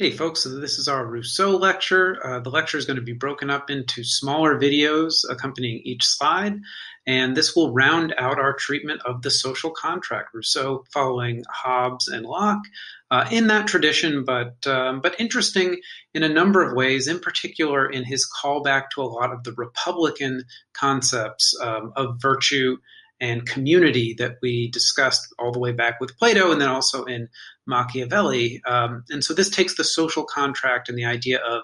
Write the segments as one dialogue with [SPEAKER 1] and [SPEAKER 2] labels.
[SPEAKER 1] Hey folks, so this is our Rousseau lecture. The lecture is going to be broken up into smaller videos accompanying each slide, and this will round out our treatment of the social contract. Rousseau following Hobbes and Locke in that tradition, but interesting in a number of ways, in particular in his callback to a lot of the Republican concepts of virtue and community that we discussed all the way back with Plato and then also in Machiavelli. And so this takes the social contract and the idea of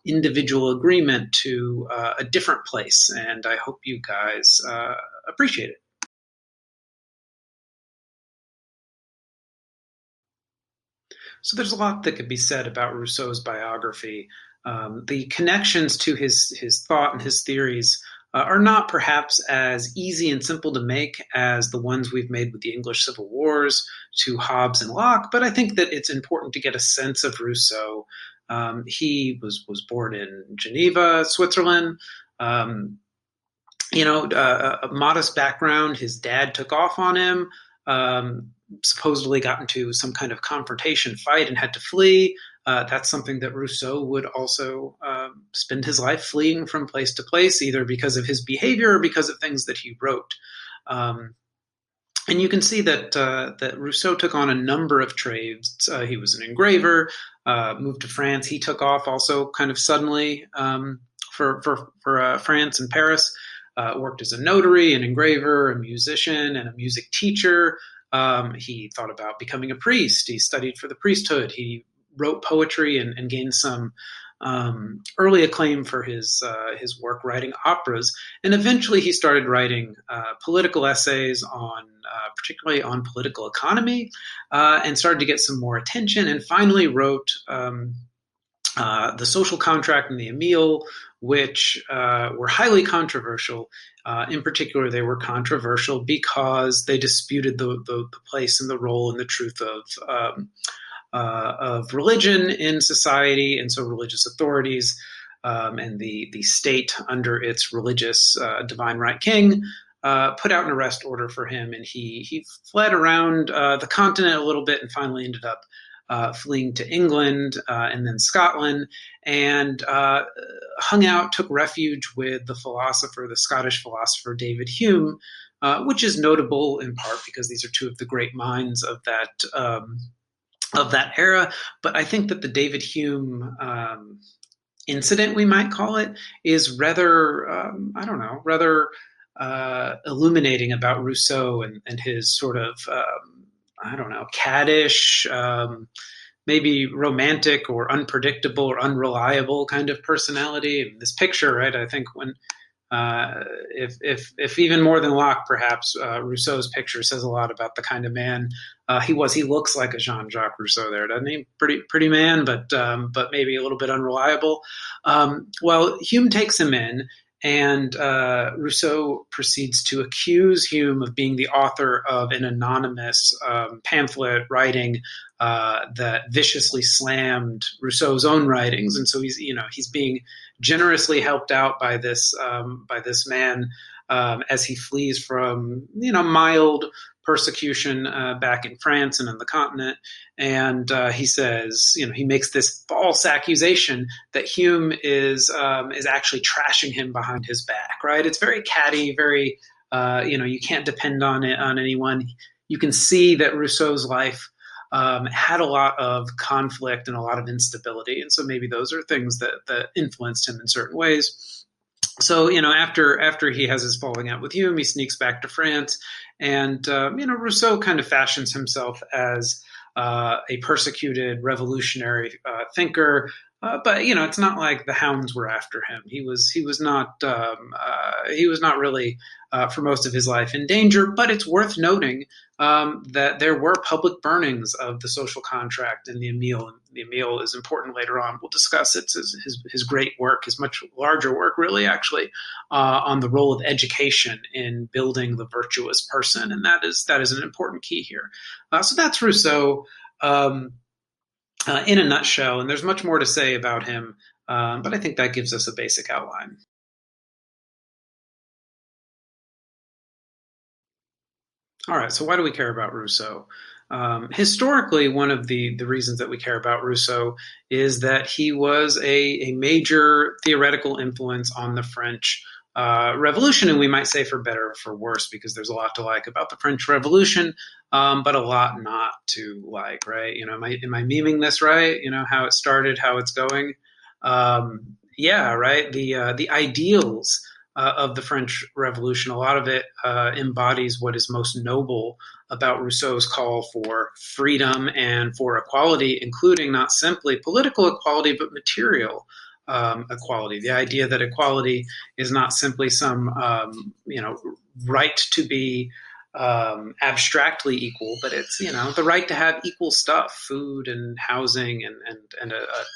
[SPEAKER 1] individual agreement to a different place. And I hope you guys appreciate it. So there's a lot that could be said about Rousseau's biography. The connections to his thought and his theories are not perhaps as easy and simple to make as the ones we've made with the English Civil Wars to Hobbes and Locke, but I think that it's important to get a sense of Rousseau. He was born in Geneva, Switzerland. Um, a modest background. His dad took off on him. Supposedly got into some kind of confrontation fight and had to flee. That's something that Rousseau would also spend his life fleeing from place to place, either because of his behavior or because of things that he wrote. Um, and you can see that Rousseau took on a number of trades. He was an engraver, moved to France. He took off also kind of suddenly for France and Paris. Worked as a notary, an engraver, a musician, and a music teacher. He thought about becoming a priest. He studied for the priesthood. He wrote poetry and gained some early acclaim for his work writing operas. And eventually, he started writing political essays on, particularly on political economy, and started to get some more attention. And finally, wrote the Social Contract and the Emile, which were highly controversial. In particular, they were controversial because they disputed the place and the role and the truth of religion in society, and so religious authorities and the state under its religious divine right king put out an arrest order for him, and he fled around the continent a little bit and finally ended up fleeing to England and then Scotland, and hung out, took refuge with the Scottish philosopher David Hume, which is notable in part because these are two of the great minds of that era. But I think that the David Hume incident, we might call it, is rather, I don't know, rather illuminating about Rousseau and his sort of, I don't know, caddish, maybe romantic or unpredictable or unreliable kind of personality. This picture, right? I think when if even more than Locke, perhaps Rousseau's picture says a lot about the kind of man he was. He looks like a Jean-Jacques Rousseau there, doesn't he? Pretty man, but maybe a little bit unreliable. Well, Hume takes him in, and Rousseau proceeds to accuse Hume of being the author of an anonymous pamphlet writing that viciously slammed Rousseau's own writings, and so he's being generously helped out by this man as he flees from mild persecution back in France and on the continent. And he says, he makes this false accusation that Hume is actually trashing him behind his back. Right? It's very catty, very you can't depend on anyone. You can see that Rousseau's life had a lot of conflict and a lot of instability, and so maybe those are things that influenced him in certain ways. So after he has his falling out with Hume, he sneaks back to France, and Rousseau kind of fashions himself as a persecuted revolutionary thinker. But it's not like the hounds were after him. He was not really for most of his life in danger. But it's worth noting that there were public burnings of the social contract and the Emile. And the Emile is important later on. We'll discuss it. His great work, his much larger work, really, actually, on the role of education in building the virtuous person, and that is an important key here. So that's Rousseau. In a nutshell, and there's much more to say about him, but I think that gives us a basic outline. All right, so why do we care about Rousseau? Historically, one of the reasons that we care about Rousseau is that he was a major theoretical influence on the French Revolution, and we might say for better or for worse, because there's a lot to like about the French Revolution, but a lot not to like, right? Am I memeing this right? How it started, how it's going. Yeah, right. The ideals of the French Revolution, a lot of it embodies what is most noble about Rousseau's call for freedom and for equality, including not simply political equality, but material equality. The idea that equality is not simply some, right to be abstractly equal, but it's the right to have equal stuff, food and housing, and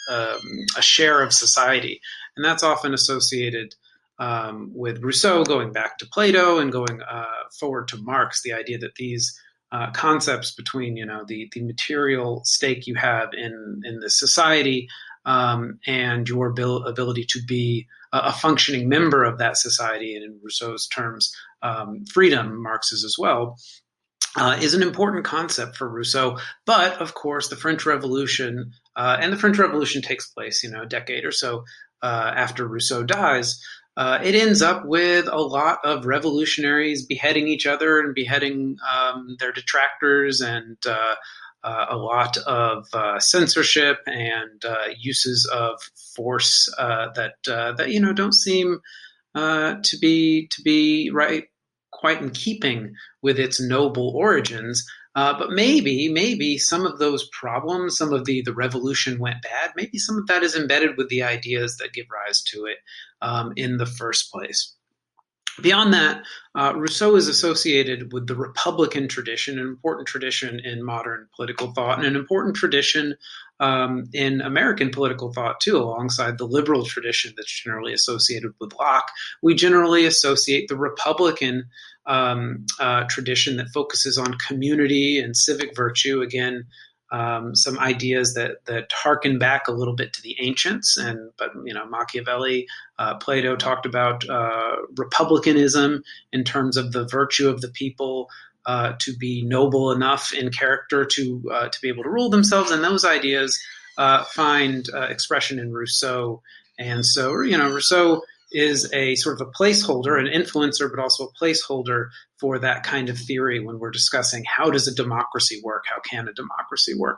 [SPEAKER 1] a share of society, and that's often associated with Rousseau going back to Plato and going forward to Marx. The idea that these concepts between the material stake you have in the society and your ability to be a functioning member of that society, and in Rousseau's terms, freedom, Marx's as well, is an important concept for Rousseau. But of course, the French Revolution, and the French Revolution takes place, a decade or so after Rousseau dies. It ends up with a lot of revolutionaries beheading each other and beheading their detractors, and a lot of censorship and uses of force that don't seem to be right, quite in keeping with its noble origins. But maybe some of those problems, some of the revolution went bad. Maybe some of that is embedded with the ideas that give rise to it in the first place. Beyond that, Rousseau is associated with the Republican tradition, an important tradition in modern political thought, and an important tradition in American political thought too, alongside the liberal tradition that's generally associated with Locke. We generally associate the Republican tradition that focuses on community and civic virtue. Again, some ideas that harken back a little bit to the ancients, but Machiavelli, Plato talked about republicanism in terms of the virtue of the people to be noble enough in character to be able to rule themselves, and those ideas find expression in Rousseau. And so, Rousseau is a sort of a placeholder, an influencer, but also a placeholder for that kind of theory when we're discussing how does a democracy work, how can a democracy work.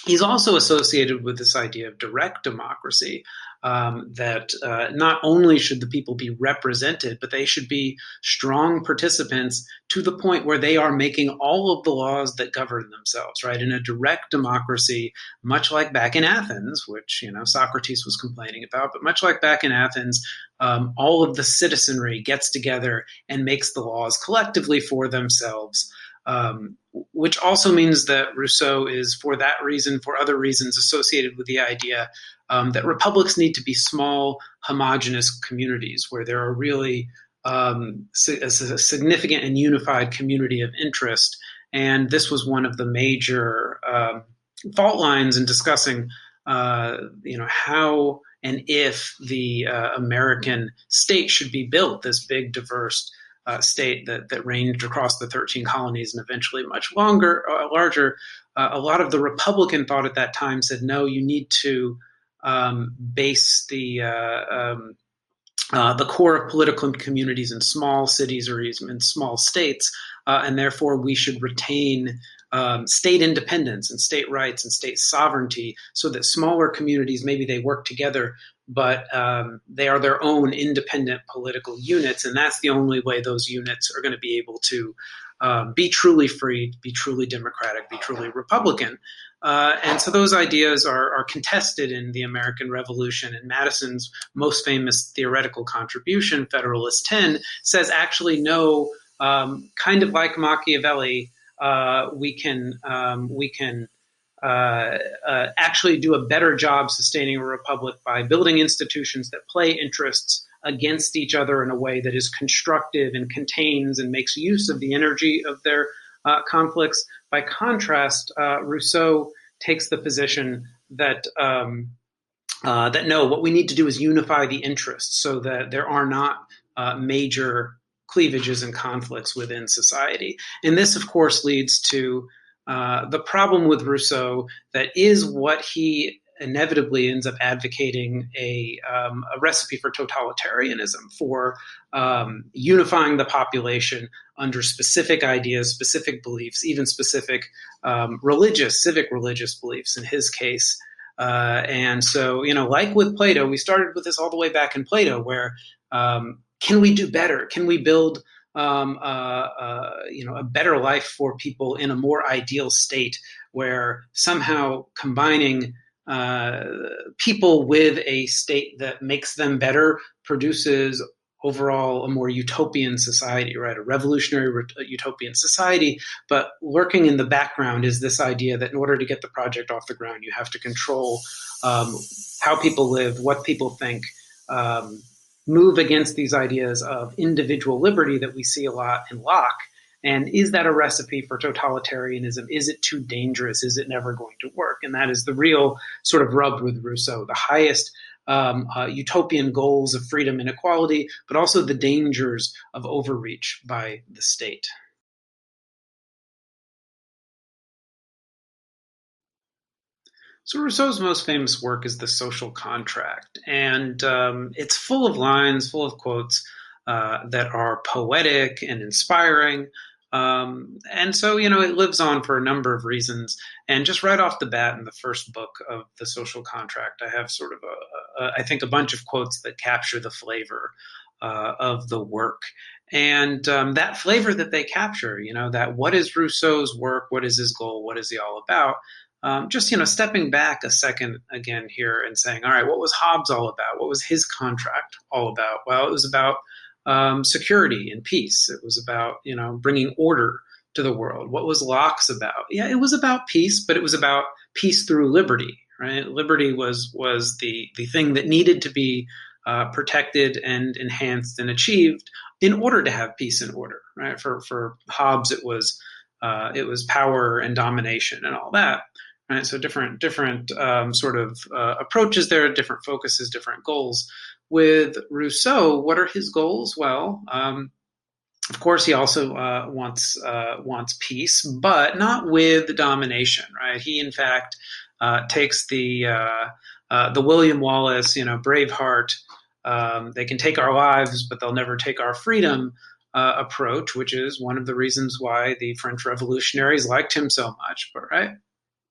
[SPEAKER 1] He's also associated with this idea of direct democracy, that not only should the people be represented, but they should be strong participants to the point where they are making all of the laws that govern themselves, right? In a direct democracy, much like back in Athens, which Socrates was complaining about, but much like back in Athens, all of the citizenry gets together and makes the laws collectively for themselves. Which also means that Rousseau is, for that reason, for other reasons, associated with the idea that republics need to be small, homogenous communities where there are really a significant and unified community of interest. And this was one of the major fault lines in discussing, how and if the American state should be built, this big, diverse state that ranged across the 13 colonies and eventually much larger. A lot of the Republican thought at that time said, no, you need to base the core of political communities in small cities or even in small states, and therefore we should retain state independence and state rights and state sovereignty, so that smaller communities, maybe they work together, but they are their own independent political units, and that's the only way those units are going to be able to be truly free, be truly democratic, be truly Republican. And so those ideas are contested in the American Revolution. And Madison's most famous theoretical contribution, Federalist 10, says actually no, kind of like Machiavelli, we can actually do a better job sustaining a republic by building institutions that play interests against each other in a way that is constructive and contains and makes use of the energy of their conflicts. By contrast, Rousseau takes the position that that no, what we need to do is unify the interests so that there are not major cleavages and conflicts within society. And this, of course, leads to The problem with Rousseau, that is what he inevitably ends up advocating, a recipe for totalitarianism, for unifying the population under specific ideas, specific beliefs, even specific civic religious beliefs in his case. And so, like with Plato, we started with this all the way back in Plato, where can we do better? Can we build a better life for people in a more ideal state, where somehow combining uh, people with a state that makes them better produces overall a more utopian society, right? A revolutionary utopian society. But lurking in the background is this idea that in order to get the project off the ground, you have to control um, how people live, what people think, um, move against these ideas of individual liberty that we see a lot in Locke. And is that a recipe for totalitarianism? Is it too dangerous? Is it never going to work? And that is the real sort of rub with Rousseau, the highest utopian goals of freedom and equality, but also the dangers of overreach by the state. So Rousseau's most famous work is The Social Contract, and it's full of lines, full of quotes that are poetic and inspiring. And so, it lives on for a number of reasons. And just right off the bat, in the first book of The Social Contract, I have sort of I think, a bunch of quotes that capture the flavor of the work. And that flavor that they capture, that what is Rousseau's work? What is his goal? What is he all about? Just stepping back a second again here and saying, all right, what was Hobbes all about? What was his contract all about? Well, it was about security and peace. It was about bringing order to the world. What was Locke's about? Yeah, it was about peace, but it was about peace through liberty. Right? Liberty was the thing that needed to be protected and enhanced and achieved in order to have peace and order. Right? For Hobbes, it was power and domination and all that. Right? So different sort of approaches there, different focuses, different goals. With Rousseau, what are his goals? Well, of course, he also wants peace, but not with domination. Right? He, in fact, takes the William Wallace, Braveheart. They can take our lives, but they'll never take our freedom approach, which is one of the reasons why the French revolutionaries liked him so much. But right,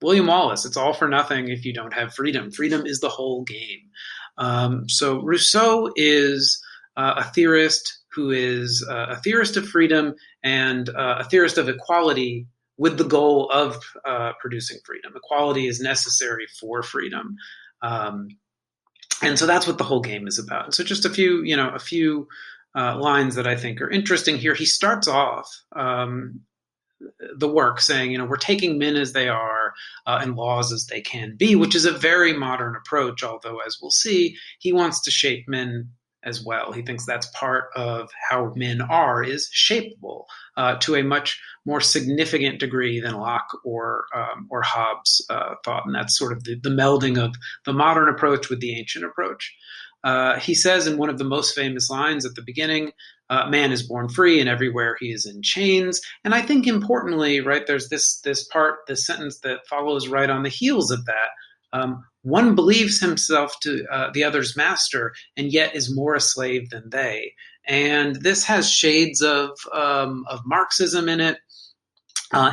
[SPEAKER 1] William Wallace, it's all for nothing if you don't have freedom. Freedom is the whole game. So Rousseau is a theorist who is a theorist of freedom and a theorist of equality with the goal of producing freedom. Equality is necessary for freedom. Um, and so that's what the whole game is about. And so just a few lines that I think are interesting here. He starts off the work saying, we're taking men as they are and laws as they can be, which is a very modern approach, although, as we'll see, he wants to shape men as well. He thinks that's part of how men are, is shapeable to a much more significant degree than Locke or Hobbes thought. And that's sort of the melding of the modern approach with the ancient approach. He says in one of the most famous lines at the beginning, man is born free and everywhere he is in chains. And I think importantly, right, there's this sentence that follows right on the heels of that. One believes himself to the other's master and yet is more a slave than they. And this has shades of Marxism in it.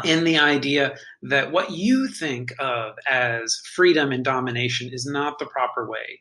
[SPEAKER 1] In the idea that what you think of as freedom and domination is not the proper way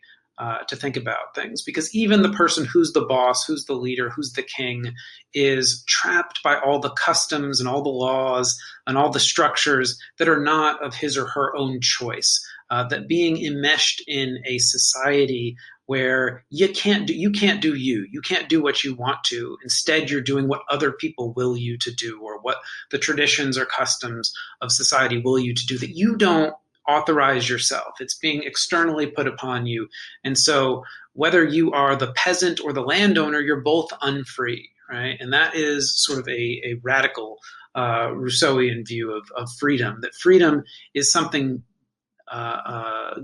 [SPEAKER 1] to think about things, because even the person who's the boss, who's the leader, who's the king, is trapped by all the customs and all the laws and all the structures that are not of his or her own choice. That being enmeshed in a society where you can't do you can't do what you want to. Instead, you're doing what other people will you to do, or what the traditions or customs of society will you to do, that you don't authorize yourself. It's being externally put upon you. And so whether you are the peasant or the landowner, you're both unfree, right? And that is sort of a radical Rousseauian view of freedom, that freedom is something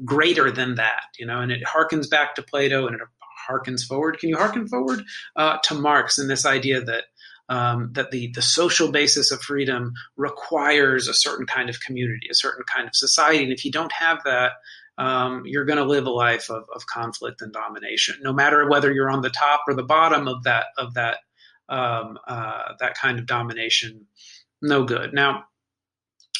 [SPEAKER 1] greater than that, and it harkens back to Plato, and it harkens forward. Can you harken forward to Marx and this idea that that the social basis of freedom requires a certain kind of community, a certain kind of society. And if you don't have that, you're going to live a life of conflict and domination, no matter whether you're on the top or the bottom of that kind of domination. No good. Now,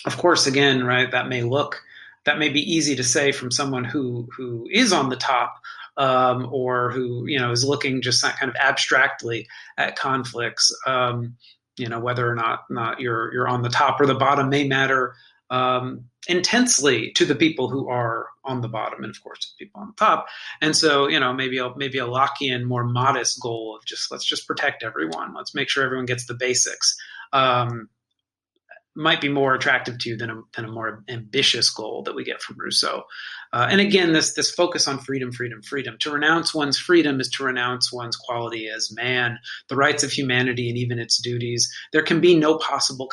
[SPEAKER 1] of course, again, right, that may be easy to say from someone who is on the top, or who, is looking just kind of abstractly at conflicts. Whether or not you're on the top or the bottom may matter intensely to the people who are on the bottom, and of course to the people on the top. And so, maybe a Lockean, more modest goal of let's just protect everyone. Let's make sure everyone gets the basics. Might be more attractive to you than a more ambitious goal that we get from Rousseau. And again, this focus on freedom, freedom, freedom. To renounce one's freedom is to renounce one's quality as man, the rights of humanity, and even its duties. There can be no possible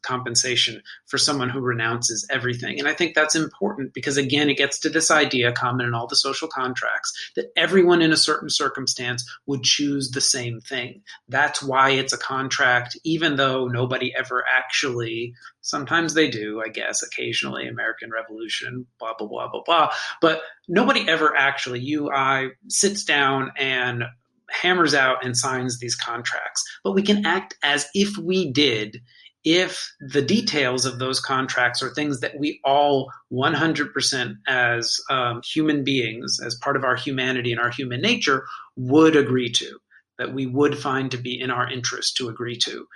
[SPEAKER 1] compensation for someone who renounces everything. And I think that's important because, again, it gets to this idea, common in all the social contracts, that everyone in a certain circumstance would choose the same thing. That's why it's a contract, even though nobody ever actually, sometimes they do, I guess, occasionally, American Revolution, blah, blah, blah, blah, blah. But nobody ever actually, I, sits down and hammers out and signs these contracts. But we can act as if we did if the details of those contracts are things that we all 100% as human beings, as part of our humanity and our human nature, would agree to, that we would find to be in our interest to agree to.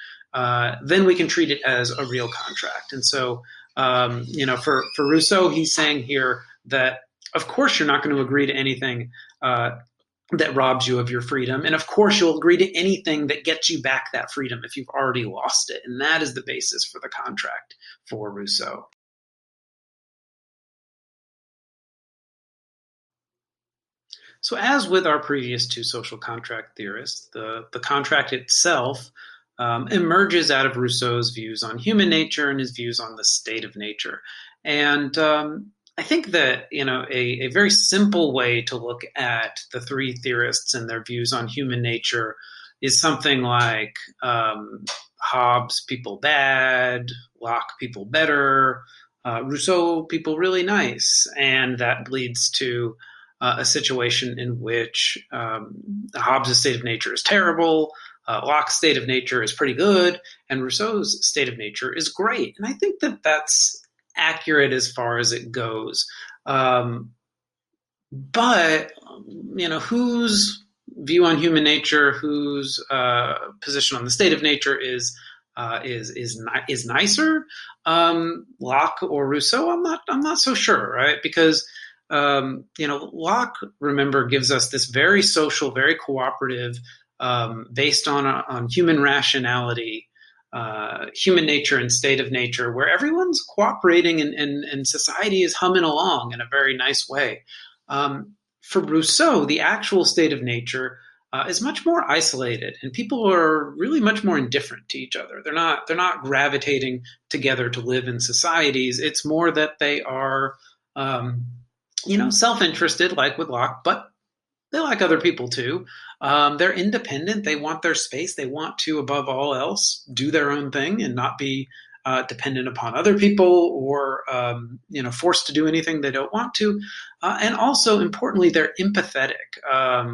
[SPEAKER 1] Then we can treat it as a real contract. And so, for Rousseau, he's saying here that, of course, you're not going to agree to anything that robs you of your freedom. And of course, you'll agree to anything that gets you back that freedom if you've already lost it. And that is the basis for the contract for Rousseau. So as with our previous two social contract theorists, the contract itself emerges out of Rousseau's views on human nature and his views on the state of nature. And I think that, a very simple way to look at the three theorists and their views on human nature is something like Hobbes, people bad, Locke, people better, Rousseau, people really nice. And that leads to a situation in which Hobbes' state of nature is terrible, Locke's state of nature is pretty good, and Rousseau's state of nature is great. And I think that that's accurate as far as it goes. But, whose view on human nature, whose position on the state of nature is nicer, Locke or Rousseau? I'm not so sure, right? Because Locke, remember, gives us this very social, very cooperative, based on human rationality, human nature and state of nature, where everyone's cooperating and society is humming along in a very nice way. For Rousseau, the actual state of nature is much more isolated, and people are really much more indifferent to each other. They're not gravitating together to live in societies. It's more that they are self-interested, like with Locke, but they like other people too. They're independent. They want their space. They want to, above all else, do their own thing and not be dependent upon other people or forced to do anything they don't want to. And also, importantly, they're empathetic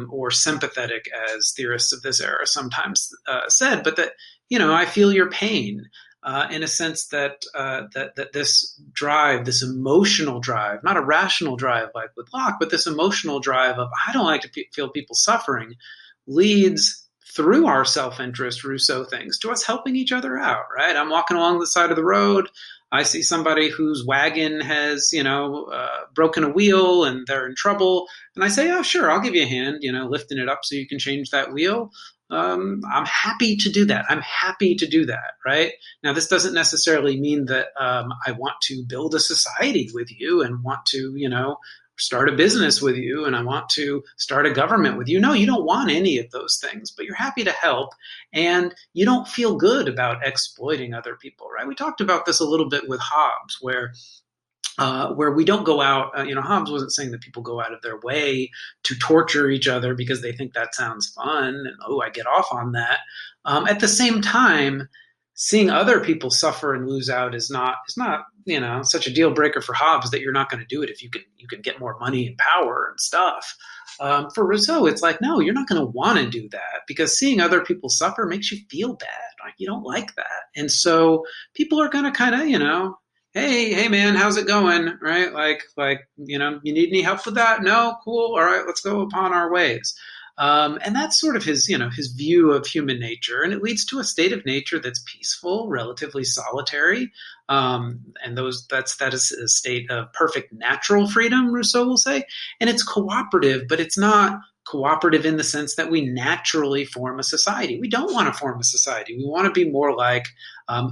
[SPEAKER 1] or sympathetic, as theorists of this era sometimes said. But that, I feel your pain. In a sense that this drive, this emotional drive, not a rational drive like with Locke, but this emotional drive of I don't like to feel people suffering, leads through our self-interest, Rousseau thinks, to us helping each other out, right? I'm walking along the side of the road. I see somebody whose wagon has, broken a wheel and they're in trouble. And I say, oh, sure, I'll give you a hand, lifting it up so you can change that wheel. I'm happy to do that. I'm happy to do that, right? Now, this doesn't necessarily mean that I want to build a society with you and want to, start a business with you and I want to start a government with you. No, you don't want any of those things, but you're happy to help and you don't feel good about exploiting other people, right? We talked about this a little bit with Hobbes, where where we don't go out. Hobbes wasn't saying that people go out of their way to torture each other because they think that sounds fun and oh, I get off on that. At the same time, seeing other people suffer and lose out is not such a deal breaker for Hobbes that you're not going to do it if you can get more money and power and stuff. For Rousseau, it's like, no, you're not going to want to do that because seeing other people suffer makes you feel bad. Like you don't like that, and so people are going to kind of hey man, how's it going, right? Like you need any help with that? No, cool, all right, let's go upon our ways. And that's sort of his view of human nature, and it leads to a state of nature that's peaceful, relatively solitary, and that is a state of perfect natural freedom, Rousseau will say, and it's cooperative, but it's not cooperative in the sense that we naturally form a society. We don't want to form a society. We want to be more like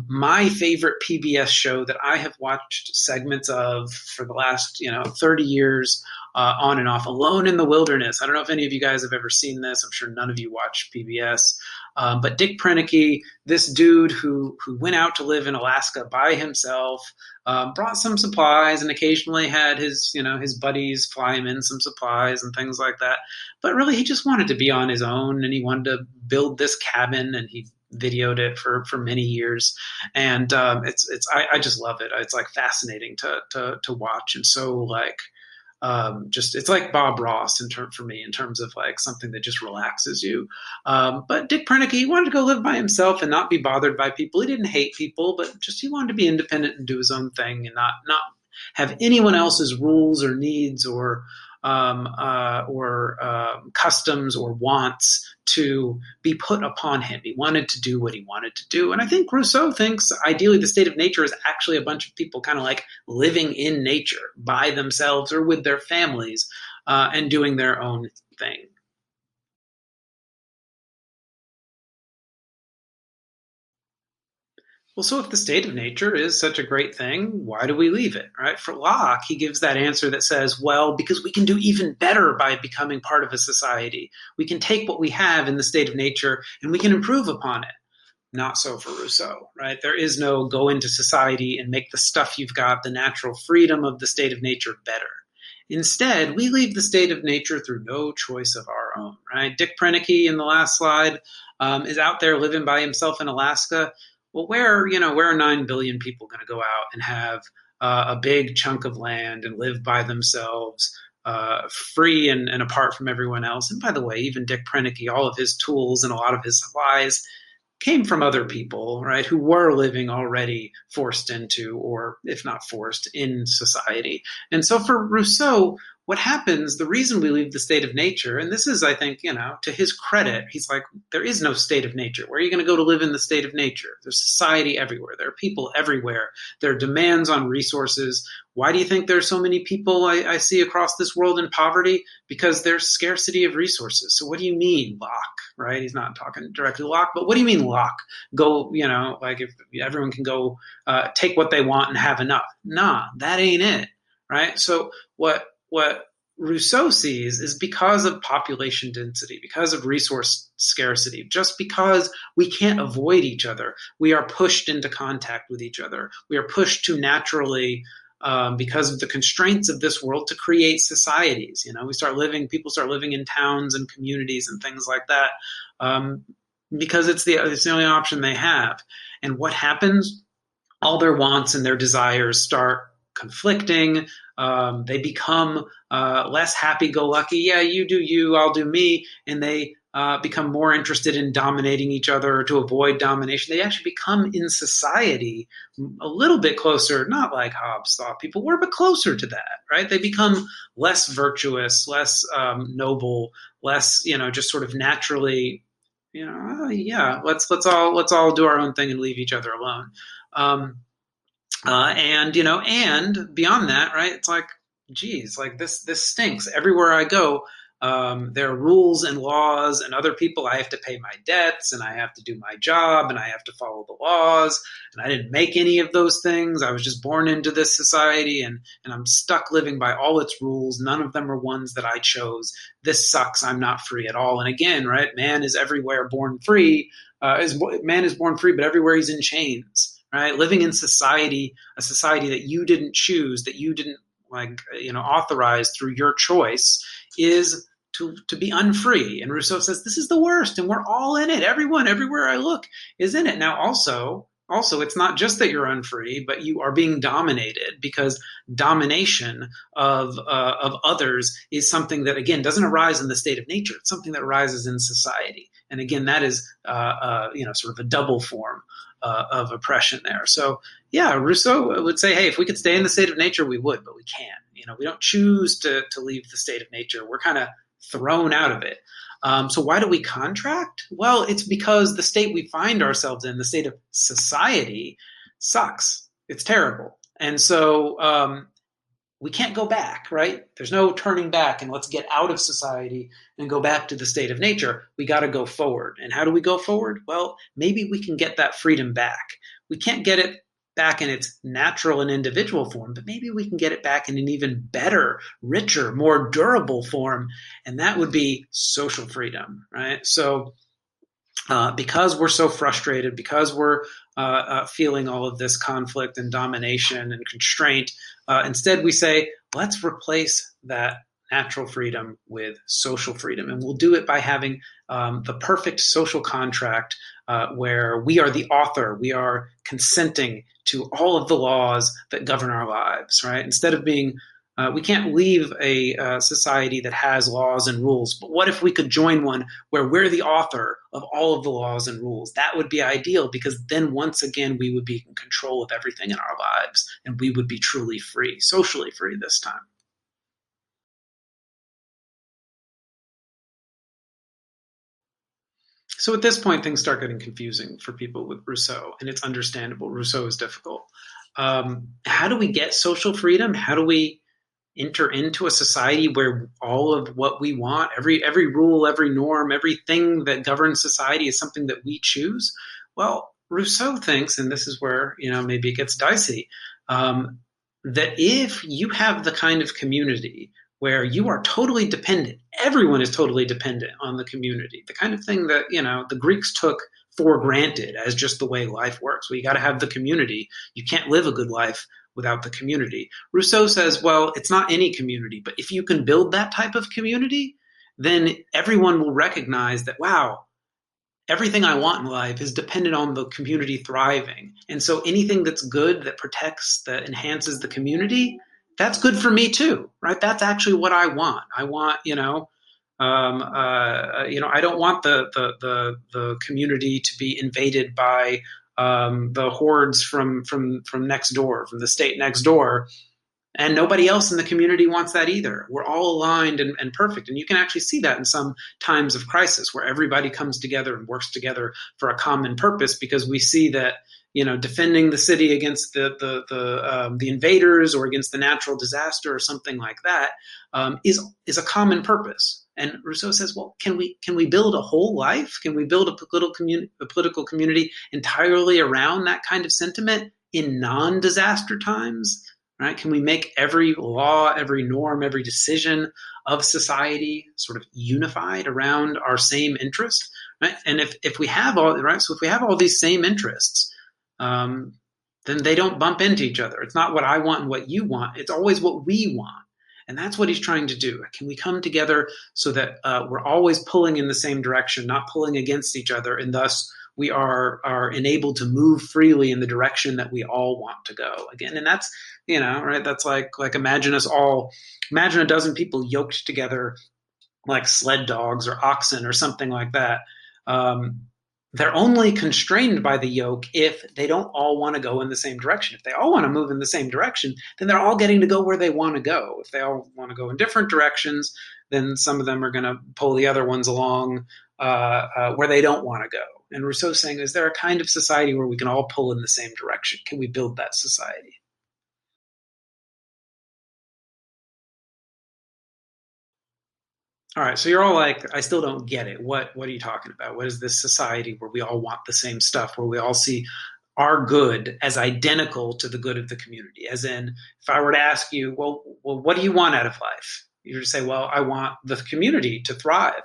[SPEAKER 1] my favorite PBS show that I have watched segments of for the last 30 years on and off, Alone in the Wilderness. I don't know if any of you guys have ever seen this. I'm sure none of you watch PBS. But Dick Prenneke, this dude who went out to live in Alaska by himself, brought some supplies and occasionally had his buddies fly him in some supplies and things like that. But really, he just wanted to be on his own, and he wanted to build this cabin, and he videoed it for many years. And I just love it. It's like fascinating to watch, and so like just it's like Bob Ross for me in terms of like something that just relaxes you. But Dick Prenneke, he wanted to go live by himself and not be bothered by people. He didn't hate people, but just he wanted to be independent and do his own thing and not have anyone else's rules or needs or customs or wants to be put upon him. He wanted to do what he wanted to do. And I think Rousseau thinks ideally the state of nature is actually a bunch of people kind of like living in nature by themselves or with their families and doing their own thing. Well, so if the state of nature is such a great thing, why do we leave it, right? For Locke, he gives that answer that says, well, because we can do even better by becoming part of a society. We can take what we have in the state of nature and we can improve upon it. Not so for Rousseau, right? There is no go into society and make the stuff you've got, the natural freedom of the state of nature, better. Instead, we leave the state of nature through no choice of our own, right? Dick Prenneke in the last slide is out there living by himself in Alaska. Well, where are 9 billion people going to go out and have a big chunk of land and live by themselves, free and apart from everyone else? And by the way, even Dick Prenneke, all of his tools and a lot of his supplies came from other people, right, who were living already forced into, or if not forced, in society. And so for Rousseau, what happens, the reason we leave the state of nature, and this is, I think, to his credit, he's like, there is no state of nature. Where are you going to go to live in the state of nature? There's society everywhere. There are people everywhere. There are demands on resources. Why do you think there's so many people I see across this world in poverty? Because there's scarcity of resources. So what do you mean, Locke, right? He's not talking directly to Locke, but what do you mean, Locke? Go, like if everyone can go take what they want and have enough. Nah, that ain't it, right? So what Rousseau sees is because of population density, because of resource scarcity, just because we can't avoid each other, we are pushed into contact with each other. We are pushed to naturally, because of the constraints of this world, to create societies. People start living in towns and communities and things like that, because it's the only option they have. And what happens? All their wants and their desires start conflicting. They become less happy-go-lucky. Yeah, you do you, I'll do me. And they become more interested in dominating each other or to avoid domination. They actually become in society a little bit closer, not like Hobbes thought people were, but closer to that, right? They become less virtuous, less noble, less, just sort of naturally, yeah, let's all do our own thing and leave each other alone. And beyond that, right? It's like, geez, like this stinks. Everywhere I go, there are rules and laws and other people. I have to pay my debts and I have to do my job and I have to follow the laws. And I didn't make any of those things. I was just born into this society and I'm stuck living by all its rules. None of them are ones that I chose. This sucks. I'm not free at all. And again, right? Man is everywhere born free. Man is born free, but everywhere he's in chains. right? Living in society, a society that you didn't choose, that you didn't authorize through your choice, is to be unfree. And Rousseau says this is the worst, and we're all in it. Everyone, everywhere I look, is in it. Now, also, it's not just that you're unfree, but you are being dominated, because domination of others is something that, again, doesn't arise in the state of nature. It's something that arises in society, and again, that is sort of a double form of oppression there. So yeah, Rousseau would say, hey, if we could stay in the state of nature, we would, but we can't. We don't choose to leave the state of nature. We're kind of thrown out of it. So why do we contract? Well, it's because the state we find ourselves in, the state of society, sucks. It's terrible. And so we can't go back, right? There's no turning back and let's get out of society and go back to the state of nature. We got to go forward. And how do we go forward? Well, maybe we can get that freedom back. We can't get it back in its natural and individual form, but maybe we can get it back in an even better, richer, more durable form, and that would be social freedom, right? So because we're so frustrated, because we're feeling all of this conflict and domination and constraint, instead we say, let's replace that natural freedom with social freedom. And we'll do it by having the perfect social contract where we are the author, we are consenting to all of the laws that govern our lives, right? Instead of being we can't leave a society that has laws and rules, but what if we could join one where we're the author of all of the laws and rules? That would be ideal, because then once again we would be in control of everything in our lives, and we would be truly free, socially free this time. So at this point, things start getting confusing for people with Rousseau, and it's understandable. Rousseau is difficult. How do we get social freedom? How do we enter into a society where all of what we want, every rule, every norm, everything that governs society is something that we choose? Well, Rousseau thinks, and this is where maybe it gets dicey, that if you have the kind of community where you are totally dependent, everyone is totally dependent on the community, the kind of thing that the Greeks took for granted as just the way life works. Well, you got to have the community. You can't live a good life without the community. Rousseau says, well, it's not any community, but if you can build that type of community, then everyone will recognize that, wow, everything I want in life is dependent on the community thriving. And so anything that's good, that protects, that enhances the community, that's good for me too, right? That's actually what I want. I want, I don't want the community to be invaded by the hordes from next door, from the state next door, and nobody else in the community wants that either. We're all aligned and perfect. And you can actually see that in some times of crisis where everybody comes together and works together for a common purpose, because we see that, defending the city against the invaders or against the natural disaster or something like that is a common purpose. And Rousseau says, well, can we build a whole life? Can we build a political community entirely around that kind of sentiment in non-disaster times? Right? Can we make every law, every norm, every decision of society sort of unified around our same interest? Right? And if we have all these same interests, then they don't bump into each other. It's not what I want and what you want. It's always what we want. And that's what he's trying to do. Can we come together so that we're always pulling in the same direction, not pulling against each other, and thus we are enabled to move freely in the direction that we all want to go again? And that's, right? That's like imagine a dozen people yoked together like sled dogs or oxen or something like that. They're only constrained by the yoke if they don't all want to go in the same direction. If they all want to move in the same direction, then they're all getting to go where they want to go. If they all want to go in different directions, then some of them are going to pull the other ones along where they don't want to go. And Rousseau's saying, is there a kind of society where we can all pull in the same direction? Can we build that society? All right, so you're all like, I still don't get it. What are you talking about? What is this society where we all want the same stuff, where we all see our good as identical to the good of the community? As in, if I were to ask you, well, what do you want out of life? You're to say, well, I want the community to thrive.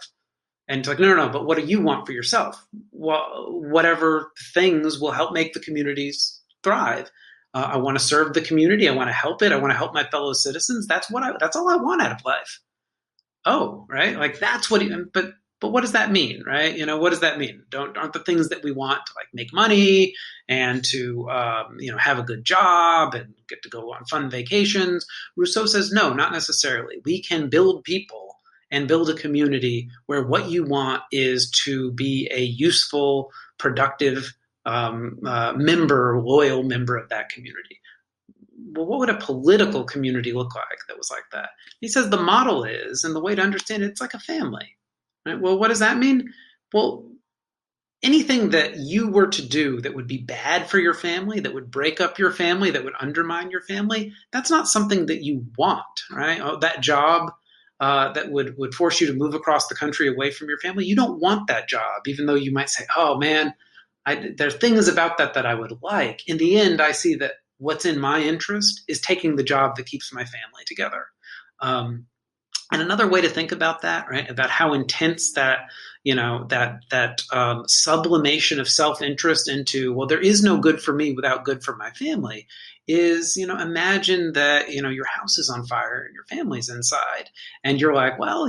[SPEAKER 1] And it's like, no, but what do you want for yourself? Well, whatever things will help make the communities thrive. I want to serve the community. I want to help it. I want to help my fellow citizens. That's all I want out of life. Oh, right. Like that's what, but what does that mean, right? What does that mean? Aren't the things that we want to like make money and to, have a good job and get to go on fun vacations? Rousseau says, no, not necessarily. We can build people and build a community where what you want is to be a useful, productive loyal member of that community. Well, what would a political community look like that was like that? He says the model is, and the way to understand it, it's like a family. Right? Well, what does that mean? Well, anything that you were to do that would be bad for your family, that would break up your family, that would undermine your family, that's not something that you want, right? Oh, that job that would force you to move across the country away from your family, you don't want that job, even though you might say, oh man, there are things about that I would like. In the end, I see that what's in my interest is taking the job that keeps my family together. And another way to think about that, right, about how intense that sublimation of self-interest into, well, there is no good for me without good for my family, is, imagine that, your house is on fire and your family's inside, and you're like, well,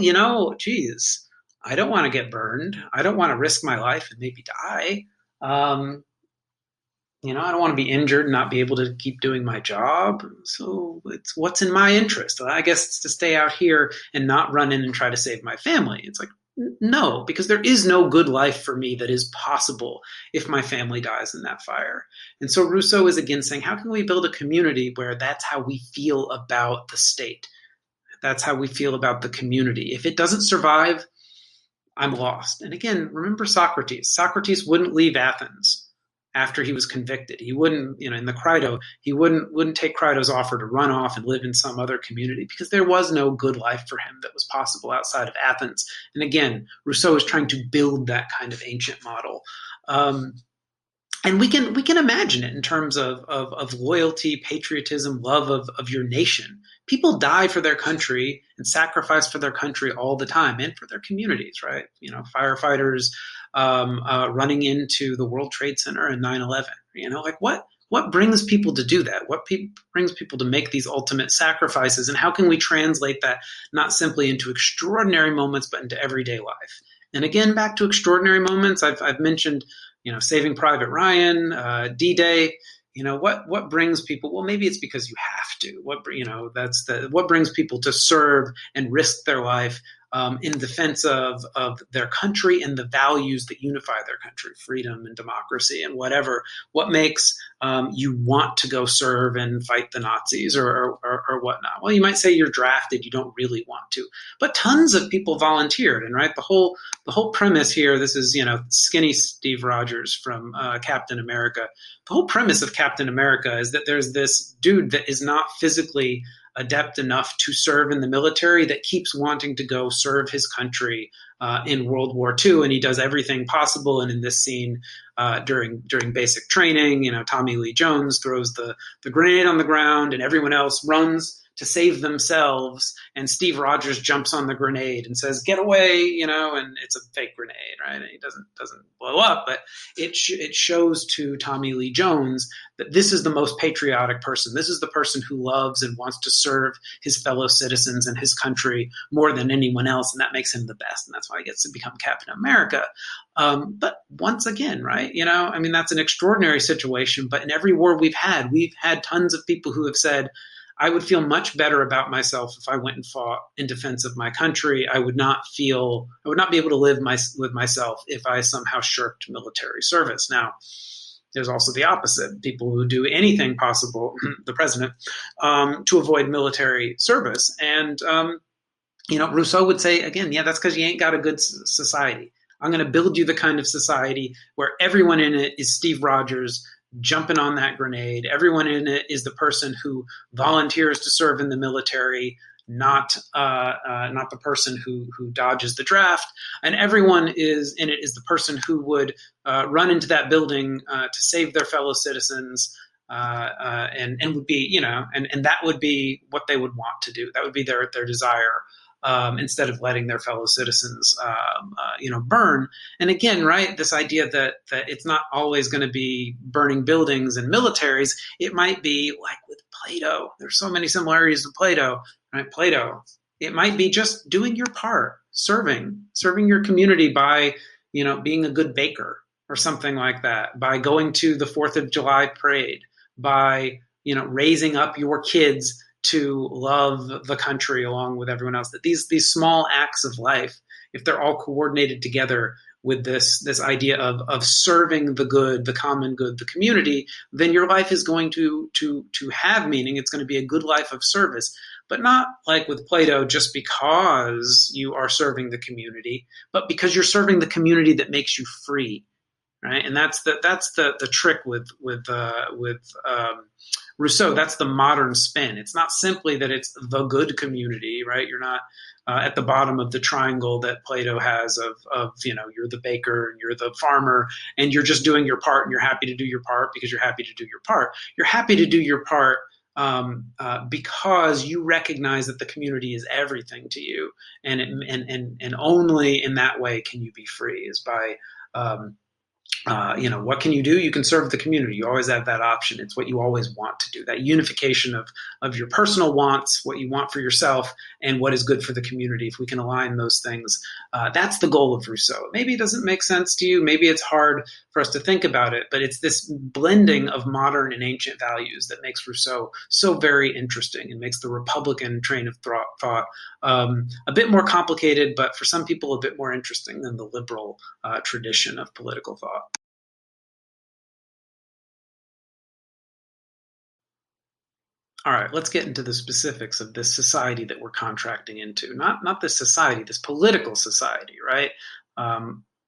[SPEAKER 1] geez, I don't want to get burned. I don't want to risk my life and maybe die. Um, I don't want to be injured and not be able to keep doing my job. So it's what's in my interest. I guess it's to stay out here and not run in and try to save my family. It's like, no, because there is no good life for me that is possible if my family dies in that fire. And so Rousseau is again saying, how can we build a community where that's how we feel about the state? That's how we feel about the community. If it doesn't survive, I'm lost. And again, remember Socrates. Socrates wouldn't leave Athens after he was convicted. He wouldn't, in the Crito, he wouldn't take Crito's offer to run off and live in some other community because there was no good life for him that was possible outside of Athens. And again, Rousseau is trying to build that kind of ancient model. And we can imagine it in terms of loyalty, patriotism, love of your nation. People die for their country and sacrifice for their country all the time and for their communities, right? Firefighters running into the World Trade Center in 9/11. Like what brings people to do that? Brings people to make these ultimate sacrifices? And how can we translate that not simply into extraordinary moments, but into everyday life? And again, back to extraordinary moments, I've mentioned, Saving Private Ryan, D-Day. What brings people? Well, maybe it's because you have to. What brings people to serve and risk their life in defense of their country and the values that unify their country, freedom and democracy and whatever. What makes you want to go serve and fight the Nazis or whatnot? Well, you might say you're drafted, you don't really want to, but tons of people volunteered, and right, the whole premise here. This is skinny Steve Rogers from Captain America. The whole premise of Captain America is that there's this dude that is not physically adept enough to serve in the military that keeps wanting to go serve his country in World War II, and he does everything possible. And in this scene, during basic training, Tommy Lee Jones throws the grenade on the ground, and everyone else runs to save themselves, and Steve Rogers jumps on the grenade and says, "Get away!" And it's a fake grenade, right? And he doesn't blow up, but it shows to Tommy Lee Jones that this is the most patriotic person. This is the person who loves and wants to serve his fellow citizens and his country more than anyone else, and that makes him the best, and that's why he gets to become Captain America. But once again, right? That's an extraordinary situation. But in every war we've had tons of people who have said, I would feel much better about myself if I went and fought in defense of my country. I would not be able to live with myself if I somehow shirked military service. Now, there's also the opposite: people who do anything possible, the president, to avoid military service. And Rousseau would say again, yeah, that's because you ain't got a good society. I'm going to build you the kind of society where everyone in it is Steve Rogers jumping on that grenade. Everyone in it is the person who volunteers to serve in the military, not the person who dodges the draft. And everyone is in it is the person who would run into that building to save their fellow citizens, and would be, and that would be what they would want to do. That would be their desire. instead of letting their fellow citizens, burn. And again, right, this idea that it's not always going to be burning buildings and militaries. It might be like with Plato. There's so many similarities to Plato, right? Plato. It might be just doing your part, serving your community by, being a good baker or something like that, by going to the 4th of July parade, by, raising up your kids to love the country along with everyone else. That these small acts of life, if they're all coordinated together with this idea of serving the good, the common good, the community, then your life is going to have meaning. It's going to be a good life of service, but not like with Plato, just because you are serving the community, but because you're serving the community that makes you free, right? And that's the trick with Rousseau. That's the modern spin. It's not simply that it's the good community, right? You're not at the bottom of the triangle that Plato has of you're the baker and you're the farmer and you're just doing your part and you're happy to do your part because you're happy to do your part. You're happy to do your part because you recognize that the community is everything to you, and only in that way can you be free, is by what can you do? You can serve the community. You always have that option. It's what you always want to do. That unification of your personal wants, what you want for yourself, and what is good for the community. If we can align those things, that's the goal of Rousseau. Maybe it doesn't make sense to you. Maybe it's hard for us to think about it, but it's this blending of modern and ancient values that makes Rousseau so very interesting and makes the Republican train of thought a bit more complicated, but for some people a bit more interesting than the liberal tradition of political thought. All right, let's get into the specifics of this society that we're contracting into. Not this society, this political society, right?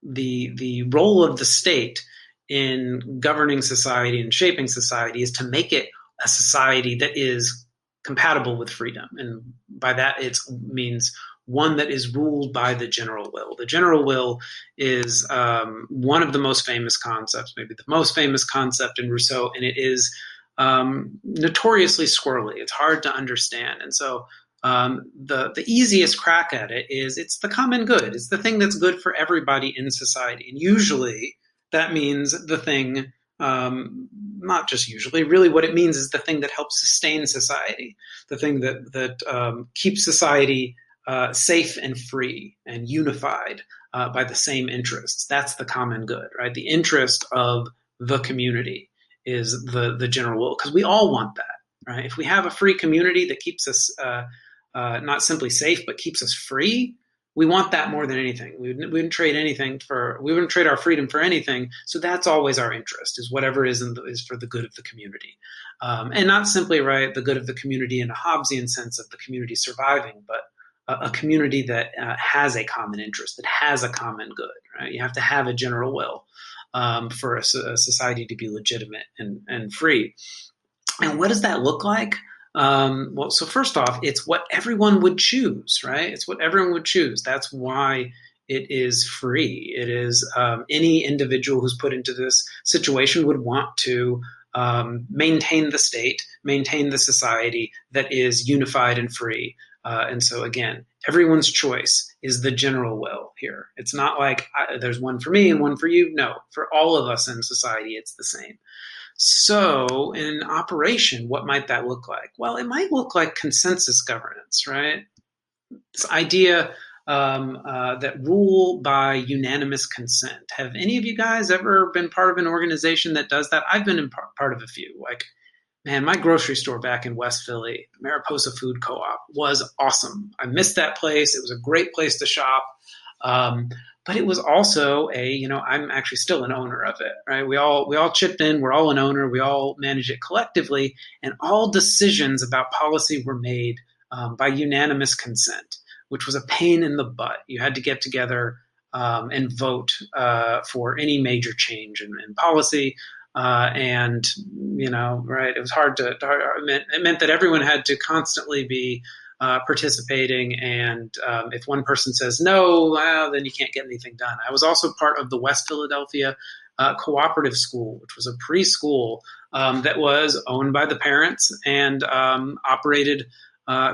[SPEAKER 1] The role of the state in governing society and shaping society is to make it a society that is compatible with freedom, and by that it means one that is ruled by the general will. The general will is one of the most famous concepts, maybe the most famous concept in Rousseau, and it is notoriously squirrely. It's hard to understand. And so the easiest crack at it is it's the common good. It's the thing that's good for everybody in society. And usually that means the thing, not just usually, really what it means is the thing that helps sustain society, the thing that keeps society safe and free and unified by the same interests. That's the common good, right? The interest of the community is the general will, because we all want that, right? If we have a free community that keeps us not simply safe, but keeps us free, we want that more than anything. We wouldn't trade our freedom for anything. So that's always our interest, is whatever is for the good of the community, and not simply, right, the good of the community in a Hobbesian sense of the community surviving, but a community that has a common interest, that has a common good, right? You have to have a general will for a society to be legitimate and free. And what does that look like? Well, so first off, it's what everyone would choose, right? It's what everyone would choose. That's why it is free. It is any individual who's put into this situation would want to maintain the state, maintain the society that is unified and free. And so again, everyone's choice is the general will here. It's not like there's one for me and one for you. No, for all of us in society, it's the same. So in operation, what might that look like? Well, it might look like consensus governance, right? This idea that rule by unanimous consent. Have any of you guys ever been part of an organization that does that? I've been in part of a few. Like, man, my grocery store back in West Philly, Mariposa Food Co-op, was awesome. I missed that place. It was a great place to shop. But it was also I'm actually still an owner of it, right? We all chipped in. We're all an owner. We all manage it collectively. And all decisions about policy were made by unanimous consent, which was a pain in the butt. You had to get together and vote for any major change in policy. And right, it was hard it meant that everyone had to constantly be participating, and if one person says no, well, then you can't get anything done. I was also part of the West Philadelphia Cooperative School, which was a preschool that was owned by the parents and operated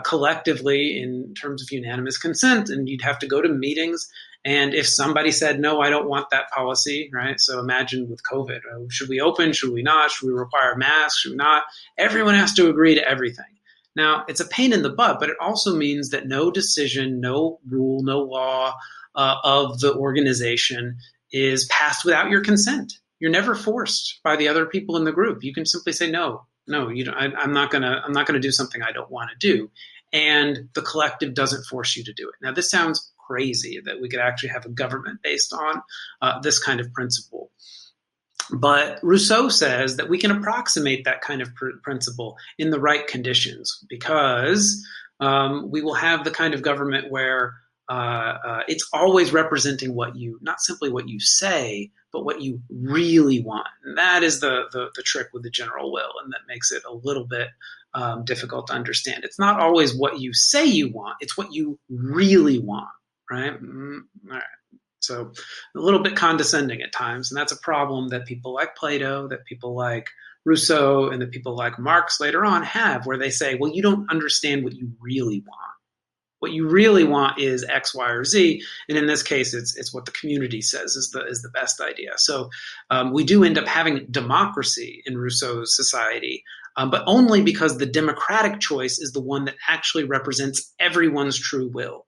[SPEAKER 1] collectively in terms of unanimous consent, and you'd have to go to meetings. And if somebody said, no, I don't want that policy, right? So imagine with COVID, should we open? Should we not? Should we require masks? Should we not? Everyone has to agree to everything. Now, it's a pain in the butt, but it also means that no decision, no rule, no law of the organization is passed without your consent. You're never forced by the other people in the group. You can simply say, no, you don't, I'm not gonna do something I don't want to do. And the collective doesn't force you to do it. Now, this sounds crazy that we could actually have a government based on this kind of principle. But Rousseau says that we can approximate that kind of principle in the right conditions, because we will have the kind of government where it's always representing not simply what you say, but what you really want. And that is the trick with the general will, and that makes it a little bit difficult to understand. It's not always what you say you want, it's what you really want, right? All right. So a little bit condescending at times, and that's a problem that people like Plato, that people like Rousseau, and that people like Marx later on have, where they say, well, you don't understand what you really want. What you really want is X, Y, or Z, and in this case, it's what the community says is the best idea. So we do end up having democracy in Rousseau's society, but only because the democratic choice is the one that actually represents everyone's true will.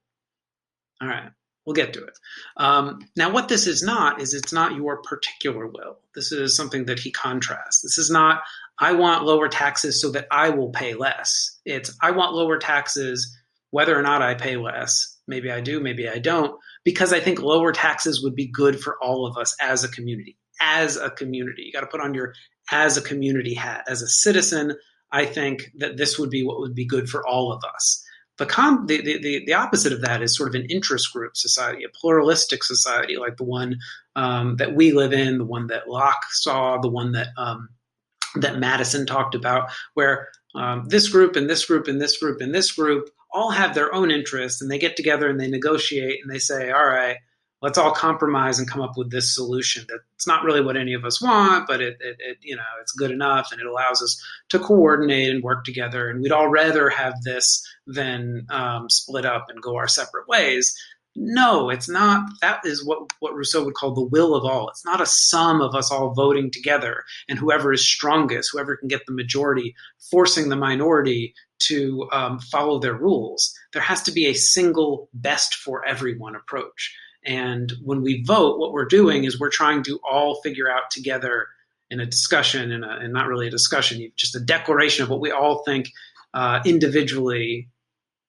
[SPEAKER 1] All right. We'll get to it. Now, what this is not is it's not your particular will. This is something that he contrasts. This is not, I want lower taxes so that I will pay less. It's, I want lower taxes whether or not I pay less. Maybe I do, maybe I don't, because I think lower taxes would be good for all of us as a community. As a community. You got to put on your as a community hat. As a citizen, I think that this would be what would be good for all of us. The opposite of that is sort of an interest group society, a pluralistic society like the one that we live in, the one that Locke saw, the one that Madison talked about, where this group and this group and this group and this group all have their own interests, and they get together and they negotiate and they say, all right, let's all compromise and come up with this solution that it's not really what any of us want, but it it's good enough, and it allows us to coordinate and work together. And we'd all rather have this than split up and go our separate ways. No, it's not. That is what Rousseau would call the will of all. It's not a sum of us all voting together, and whoever is strongest, whoever can get the majority, forcing the minority to follow their rules. There has to be a single best for everyone approach. And when we vote, what we're doing is we're trying to all figure out together in a discussion, and not really a discussion, just a declaration of what we all think individually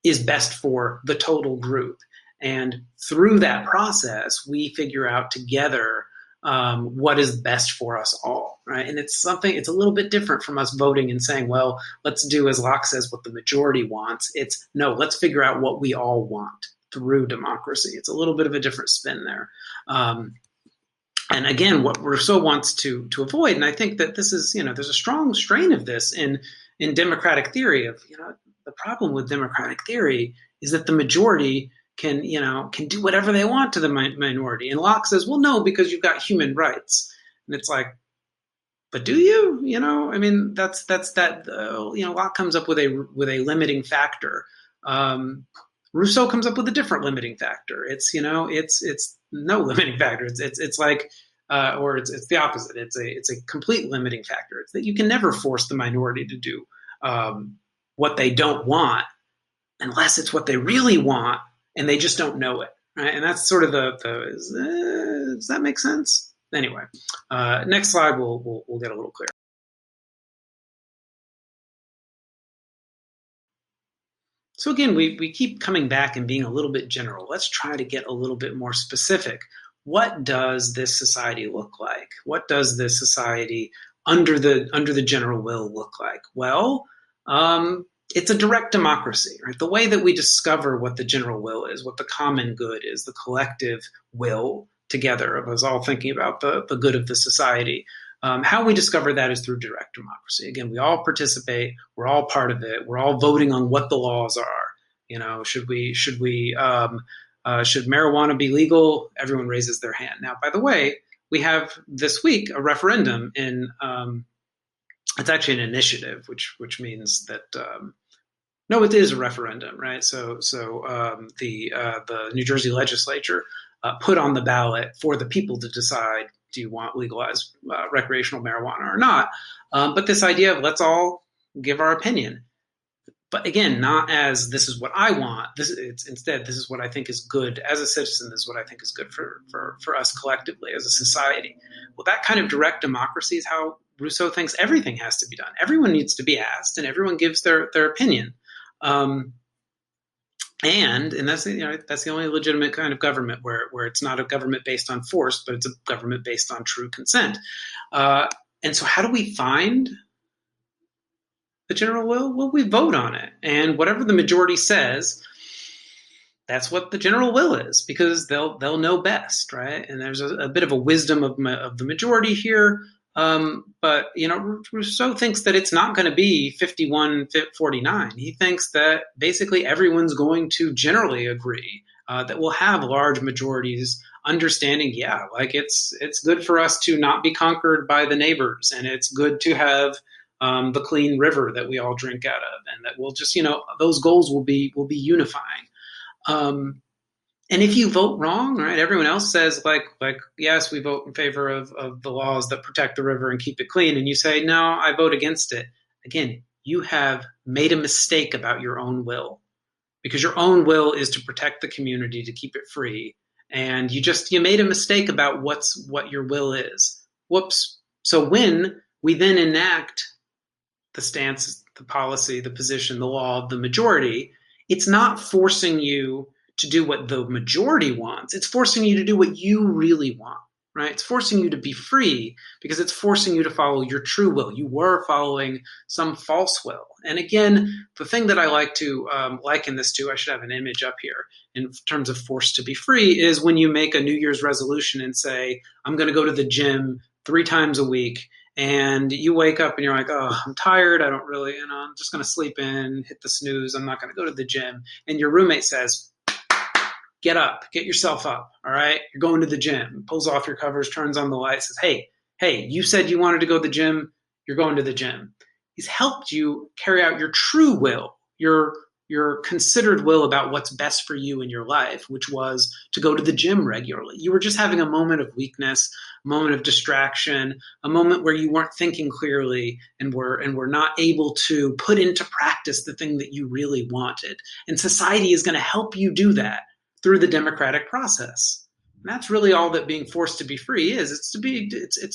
[SPEAKER 1] is best for the total group. And through that process, we figure out together what is best for us all, right? And it's a little bit different from us voting and saying, well, let's do, as Locke says, what the majority wants. It's, no, let's figure out what we all want through democracy. It's a little bit of a different spin there. And again, what Rousseau wants to avoid, and I think that this is, there's a strong strain of this in democratic theory of, the problem with democratic theory is that the majority can do whatever they want to the minority. And Locke says, well, no, because you've got human rights. And it's like, but do you? That's Locke comes up with a limiting factor. Rousseau comes up with a different limiting factor. It's no limiting factor. It's like, or it's the opposite. It's a complete limiting factor. It's that you can never force the minority to do what they don't want, unless it's what they really want, and they just don't know it. Right? And that's sort of does that make sense? Anyway, next slide. We'll get a little clearer. So again, we keep coming back and being a little bit general. Let's try to get a little bit more specific. What does this society look like? What does this society under the general will look like? Well, it's a direct democracy, right? The way that we discover what the general will is, what the common good is, the collective will together of us all thinking about the good of the society. How we discover that is through direct democracy. Again, we all participate. We're all part of it. We're all voting on what the laws are. Should marijuana be legal? Everyone raises their hand. Now, by the way, we have this week a referendum in. It's actually an initiative, which means that. No, it is a referendum, right? The New Jersey legislature put on the ballot for the people to decide: do you want legalized recreational marijuana or not? But this idea of let's all give our opinion, but again, not as this is what I want. It's instead this is what I think is good as a citizen. This is what I think is good for us collectively as a society. Well, that kind of direct democracy is how Rousseau thinks everything has to be done. Everyone needs to be asked, and everyone gives their opinion. Um, and that's that's the only legitimate kind of government where it's not a government based on force, but it's a government based on true consent. And so, how do we find the general will? Well, we vote on it, and whatever the majority says, that's what the general will is, because they'll know best, right? And there's a bit of a wisdom of the majority here. But Rousseau thinks that it's not going to be 51-49. He thinks that basically everyone's going to generally agree, that we'll have large majorities understanding, yeah, like it's good for us to not be conquered by the neighbors, and it's good to have the clean river that we all drink out of, and that we'll just those goals will be unifying. And if you vote wrong, right, everyone else says like yes, we vote in favor of the laws that protect the river and keep it clean, and you say no, I vote against it. Again, you have made a mistake about your own will, because your own will is to protect the community, to keep it free, and you made a mistake about what your will is. Whoops. So when we then enact the stance, the policy, the position, the law of the majority, it's not forcing you to do what the majority wants. It's forcing you to do what you really want, right? It's forcing you to be free, because it's forcing you to follow your true will. You were following some false will. And again, the thing that I like to liken this to, I should have an image up here in terms of forced to be free, is when you make a New Year's resolution and say, I'm going to go to the gym 3 times a week. And you wake up and you're like, oh, I'm tired. I don't really, I'm just going to sleep in, hit the snooze. I'm not going to go to the gym. And your roommate says, get up, get yourself up. All right. You're going to the gym. Pulls off your covers, turns on the light, says, hey, you said you wanted to go to the gym. You're going to the gym. He's helped you carry out your true will, your considered will about what's best for you in your life, which was to go to the gym regularly. You were just having a moment of weakness, a moment of distraction, a moment where you weren't thinking clearly and were not able to put into practice the thing that you really wanted. And society is going to help you do that through the democratic process. And that's really all that being forced to be free is. It's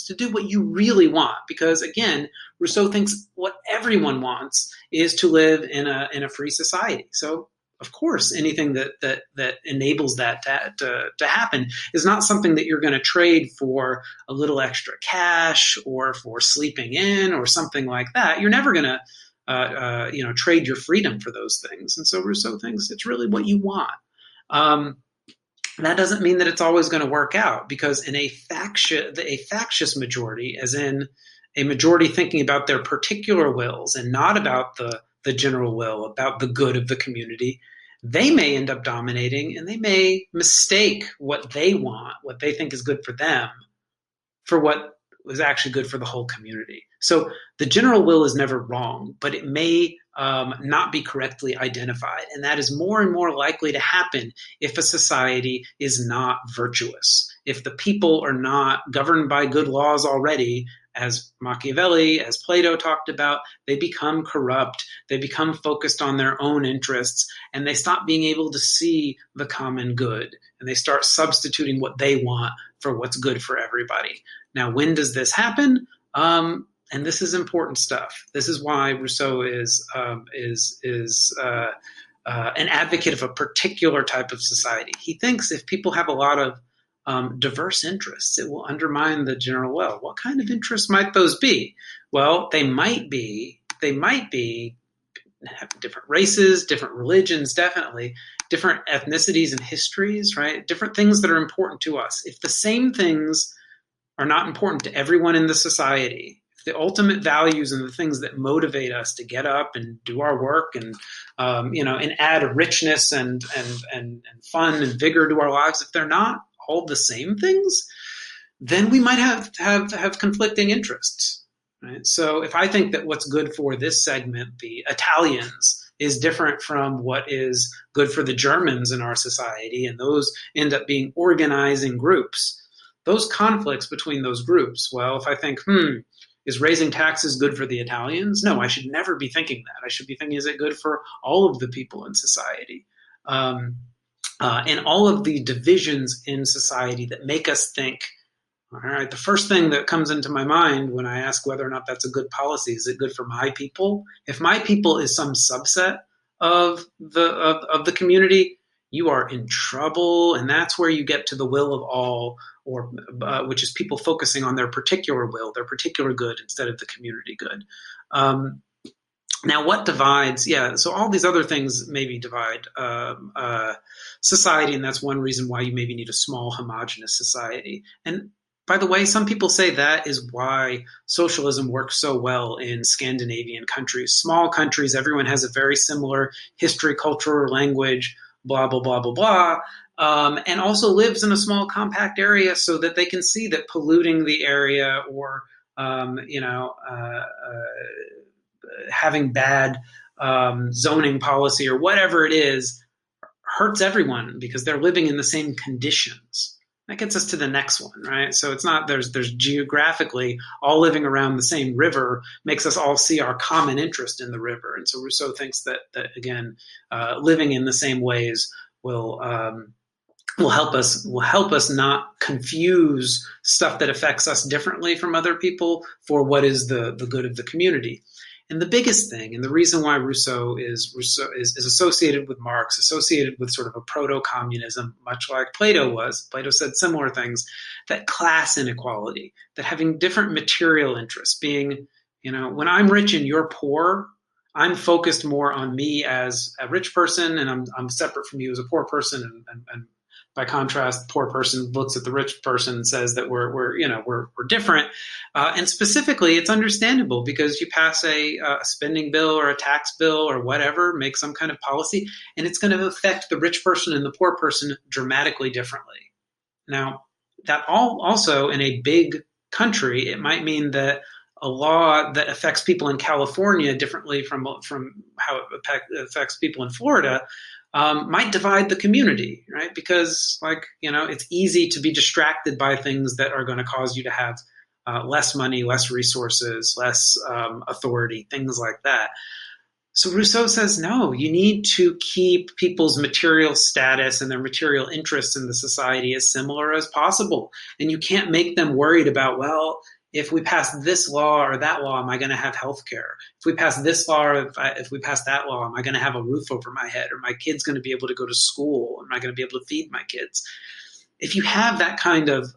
[SPEAKER 1] to do what you really want. Because again, Rousseau thinks what everyone wants is to live in a free society. So of course, anything that enables that to happen is not something that you're going to trade for a little extra cash or for sleeping in or something like that. You're never going to trade your freedom for those things. And so Rousseau thinks it's really what you want. That doesn't mean that it's always going to work out, because in a factious majority, as in a majority thinking about their particular wills and not about the general will, about the good of the community, they may end up dominating, and they may mistake what they want, what they think is good for them, for what was actually good for the whole community. So the general will is never wrong, but it may not be correctly identified. And that is more and more likely to happen if a society is not virtuous. If the people are not governed by good laws already, as Machiavelli, as Plato talked about, they become corrupt, they become focused on their own interests, and they stop being able to see the common good, and they start substituting what they want for what's good for everybody. Now, when does this happen? And this is important stuff. This is why Rousseau is an advocate of a particular type of society. He thinks if people have a lot of diverse interests, it will undermine the general will. What kind of interests might those be? Well, they might be have different races, different religions, definitely, different ethnicities and histories, right? Different things that are important to us. If the same things are not important to everyone in the society, if the ultimate values and the things that motivate us to get up and do our work and and add richness and fun and vigor to our lives, if they're not all the same things, then we might have conflicting interests. Right? So if I think that what's good for this segment, the Italians, is different from what is good for the Germans in our society, and those end up being organizing groups. Those conflicts between those groups, well, if I think, is raising taxes good for the Italians? No, I should never be thinking that. I should be thinking, is it good for all of the people in society? And all of the divisions in society that make us think, all right, the first thing that comes into my mind when I ask whether or not that's a good policy, is it good for my people? If my people is some subset of the community, you are in trouble, and that's where you get to the will of all, or which is people focusing on their particular will, their particular good, instead of the community good. Now, what divides? Yeah, so all these other things maybe divide society, and that's one reason why you maybe need a small, homogenous society. And by the way, some people say that is why socialism works so well in Scandinavian countries. Small countries, everyone has a very similar history, culture, language, blah, blah, blah, blah, blah. And also lives in a small, compact area so that they can see that polluting the area or, having bad zoning policy or whatever it is hurts everyone because they're living in the same conditions. That gets us to the next one, right? So it's not there's geographically all living around the same river makes us all see our common interest in the river, and so Rousseau thinks that again, living in the same ways will help us not confuse stuff that affects us differently from other people for what is the good of the community. And the biggest thing, and the reason why Rousseau is associated with Marx, associated with sort of a proto-communism, much like Plato was. Plato said similar things, that class inequality, that having different material interests, being, when I'm rich and you're poor, I'm focused more on me as a rich person, and I'm separate from you as a poor person, and by contrast, the poor person looks at the rich person and says that we're different. And specifically, it's understandable because you pass a spending bill or a tax bill or whatever, make some kind of policy, and it's going to affect the rich person and the poor person dramatically differently. Now, that also in a big country, it might mean that a law that affects people in California differently from how it affects people in Florida might divide the community, right? Because, it's easy to be distracted by things that are going to cause you to have less money, less resources, less authority, things like that. So Rousseau says, no, you need to keep people's material status and their material interests in the society as similar as possible. And you can't make them worried about, well, if we pass this law or that law, am I going to have health care? If we pass this law or if we pass that law, am I going to have a roof over my head? Or my kid's going to be able to go to school? Am I going to be able to feed my kids? If you have that kind of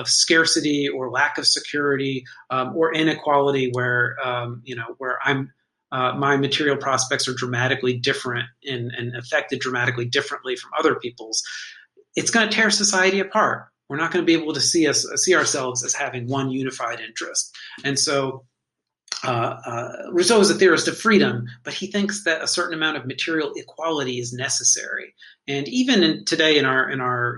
[SPEAKER 1] scarcity or lack of security or inequality where my material prospects are dramatically different and affected dramatically differently from other people's, it's going to tear society apart. We're not going to be able to see ourselves as having one unified interest. And so Rousseau is a theorist of freedom, but he thinks that a certain amount of material equality is necessary. And even today in our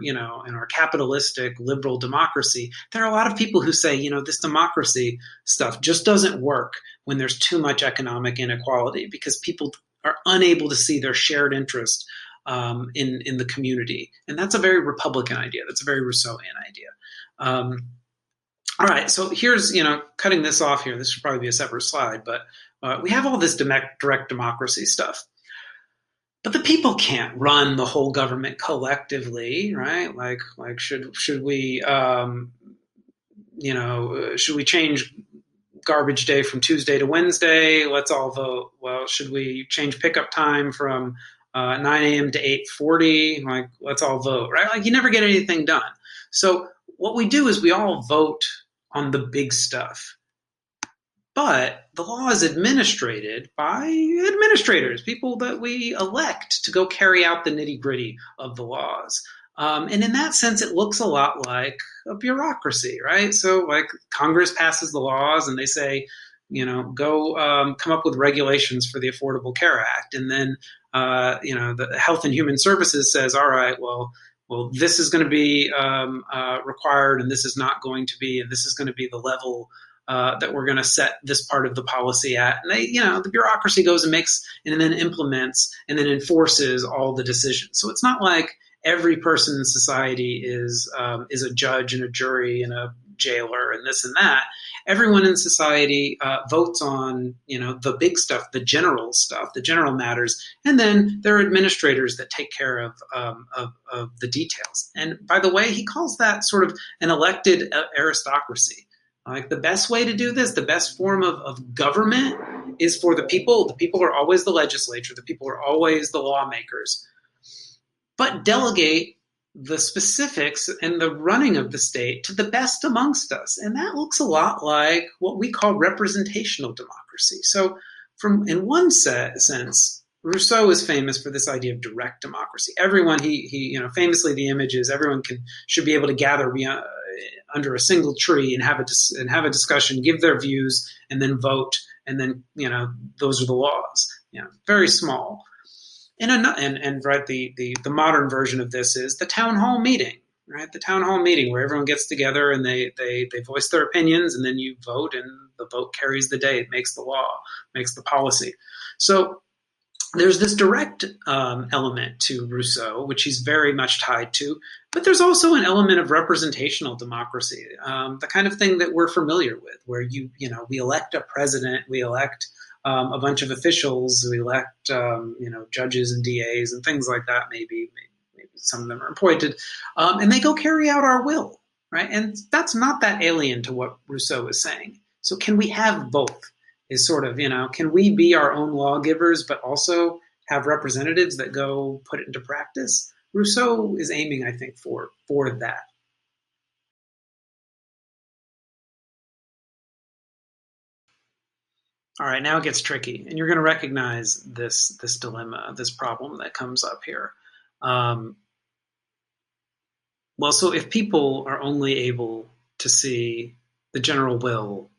[SPEAKER 1] capitalistic liberal democracy, there are a lot of people who say, this democracy stuff just doesn't work when there's too much economic inequality because people are unable to see their shared interest in the community. And that's a very Republican idea. That's a very Rousseauian idea. All right, so here's, cutting this off here. This should probably be a separate slide, but we have all this direct democracy stuff. But the people can't run the whole government collectively, right? Like should we, should we change garbage day from Tuesday to Wednesday? Let's all vote. Well, should we change pickup time from 9 a.m. to 8:40? Let's all vote, right? You never get anything done. So what we do is we all vote on the big stuff. But the law is administrated by administrators, people that we elect to go carry out the nitty-gritty of the laws. And in that sense, it looks a lot like a bureaucracy, right? So Congress passes the laws and they say, go come up with regulations for the Affordable Care Act. And then, the Health and Human Services says, all right, well, this is going to be required and this is not going to be, and this is going to be the level that we're going to set this part of the policy at. And the bureaucracy goes and makes and then implements and then enforces all the decisions. So it's not like every person in society is a judge and a jury and a jailer and this and that. Everyone in society votes on the big stuff, the general matters, and then there are administrators that take care of the details. And by the way, he calls that sort of an elected aristocracy. Like the best way to do this, the best form of government is for the people. The people are always the legislature. The people are always the lawmakers. But delegate the specifics and the running of the state to the best amongst us. And that looks a lot like what we call representational democracy. So in one sense, Rousseau is famous for this idea of direct democracy. Everyone, he famously the image is everyone should be able to gather under a single tree and have a discussion, give their views, and then vote, and then those are the laws. Very small. And right, the modern version of this is the town hall meeting, right? The town hall meeting where everyone gets together and they voice their opinions, and then you vote, and the vote carries the day. It makes the law, makes the policy. So there's this direct element to Rousseau, which he's very much tied to, but there's also an element of representational democracy, the kind of thing that we're familiar with, where we elect a president, we elect a bunch of officials, we elect judges and DAs and things like that. Maybe some of them are appointed, and they go carry out our will, right? And that's not that alien to what Rousseau is saying. So can we have both? Is sort of, can we be our own lawgivers, but also have representatives that go put it into practice? Rousseau is aiming, I think, for that. All right, now it gets tricky, and you're going to recognize this dilemma, this problem that comes up here. Well, so if people are only able to see the general will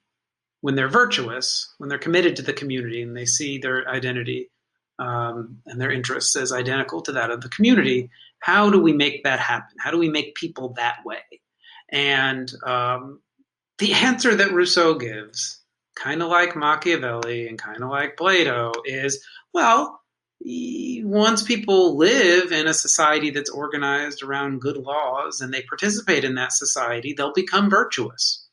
[SPEAKER 1] when they're virtuous, when they're committed to the community, and they see their identity and their interests as identical to that of the community, how do we make that happen? How do we make people that way? And the answer that Rousseau gives, kind of like Machiavelli and kind of like Plato, is, well, once people live in a society that's organized around good laws and they participate in that society, they'll become virtuous.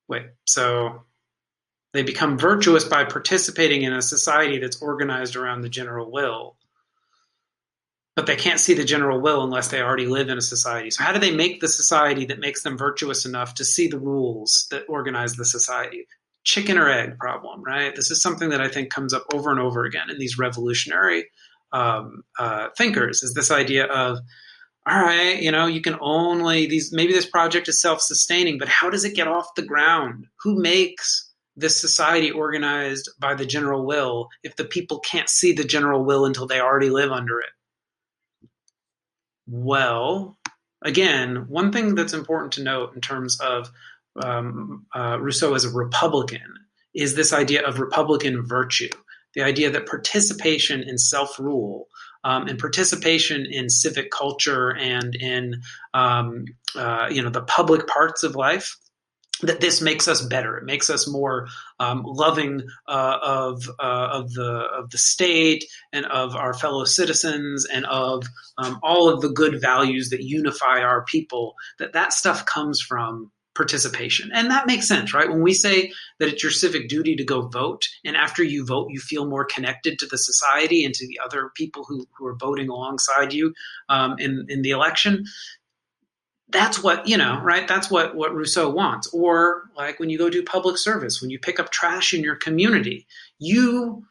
[SPEAKER 1] Wait, so they become virtuous by participating in a society that's organized around the general will, but they can't see the general will unless they already live in a society. So how do they make the society that makes them virtuous enough to see the rules that organize the society? Chicken or egg problem, right? This is something that I think comes up over and over again in these revolutionary thinkers, is this idea of, all right, you can only maybe this project is self-sustaining, but how does it get off the ground? Who makes this society organized by the general will if the people can't see the general will until they already live under it? Well, again, one thing that's important to note in terms of Rousseau as a Republican is this idea of Republican virtue, the idea that participation in self-rule and participation in civic culture and in the public parts of life, that this makes us better. It makes us more loving of the state and of our fellow citizens and of all of the good values that unify our people. That stuff comes from participation. And that makes sense, right? When we say that it's your civic duty to go vote, and after you vote, you feel more connected to the society and to the other people who are voting alongside you in the election, that's what, right? That's what Rousseau wants. Or like when you go do public service, when you pick up trash in your community, you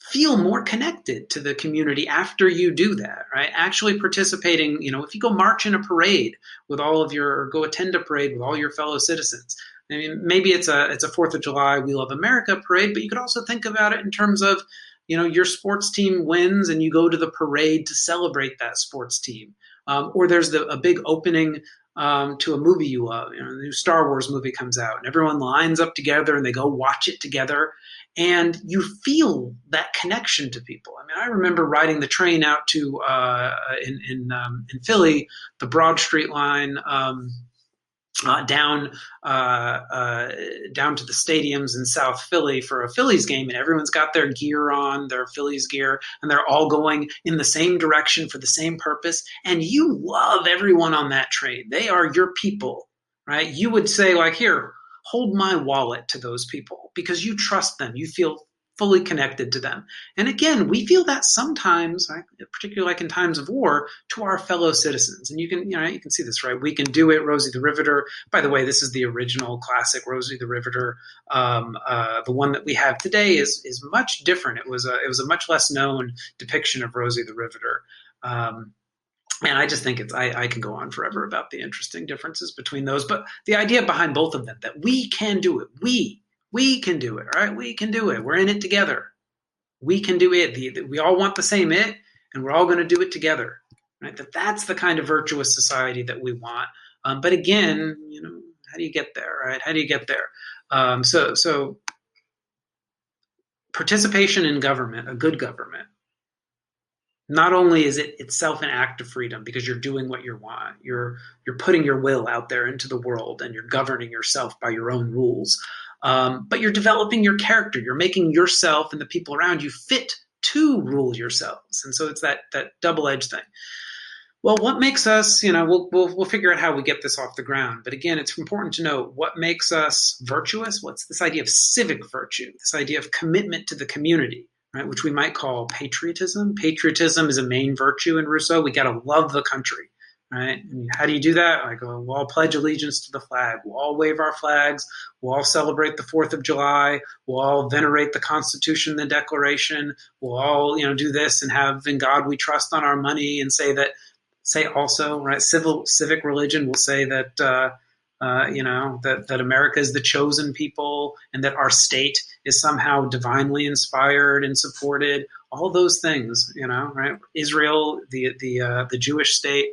[SPEAKER 1] feel more connected to the community after you do that, right? Actually participating, if you go march in a parade with or go attend a parade with all your fellow citizens. I mean, maybe it's a 4th of July, We Love America parade, but you could also think about it in terms of, your sports team wins and you go to the parade to celebrate that sports team. Or there's a big opening to a movie you love. The new Star Wars movie comes out and everyone lines up together and they go watch it together. And you feel that connection to people. I mean, I remember riding the train out to in Philly, the Broad Street line down down to the stadiums in South Philly for a Phillies game, and everyone's got their gear on, their Phillies gear, and they're all going in the same direction for the same purpose. And you love everyone on that train; they are your people, right? You would say, like, here, hold my wallet to those people because you trust them. You feel fully connected to them. And again, we feel that sometimes, right, particularly like in times of war, to our fellow citizens. And you can see this, right? We Can Do It, Rosie the Riveter. By the way, this is the original classic Rosie the Riveter. The one that we have today is much different. It was a much less known depiction of Rosie the Riveter. And I just think I can go on forever about the interesting differences between those. But the idea behind both of them, that we can do it. We can do it, right? We can do it. We're in it together. We can do it. We all want the same it, and we're all going to do it together, right? That's the kind of virtuous society that we want. But again, how do you get there, right? How do you get there? So participation in government, a good government, not only is it itself an act of freedom because you're doing what you want, you're putting your will out there into the world and you're governing yourself by your own rules, but you're developing your character. You're making yourself and the people around you fit to rule yourselves, and so it's that double-edged thing. Well, what makes us, we'll figure out how we get this off the ground. But again, it's important to know what makes us virtuous. What's this idea of civic virtue, this idea of commitment to the community, right, which we might call patriotism. Patriotism is a main virtue in Rousseau. We got to love the country, right? And how do you do that? Like, we'll all pledge allegiance to the flag. We'll all wave our flags. We'll all celebrate the 4th of July. We'll all venerate the Constitution, the Declaration. We'll all, do this and have "In God We Trust" on our money, and say also, right, civic religion will say that that America is the chosen people and that our state is somehow divinely inspired and supported. All those things, right? Israel, the Jewish state,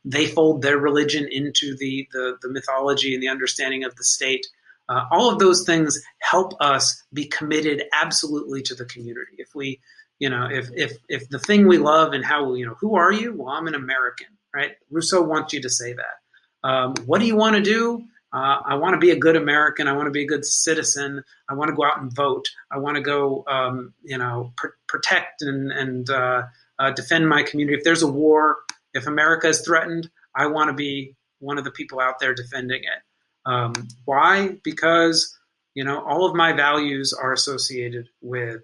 [SPEAKER 1] they fold their religion into the mythology and the understanding of the state. All of those things help us be committed absolutely to the community. If we if the thing we love and how, who are you? Well, I'm an American, right? Rousseau wants you to say that. What do you want to do? I want to be a good American. I want to be a good citizen. I want to go out and vote. I want to go, protect and defend my community. If there's a war, if America is threatened, I want to be one of the people out there defending it. Why? Because, all of my values are associated with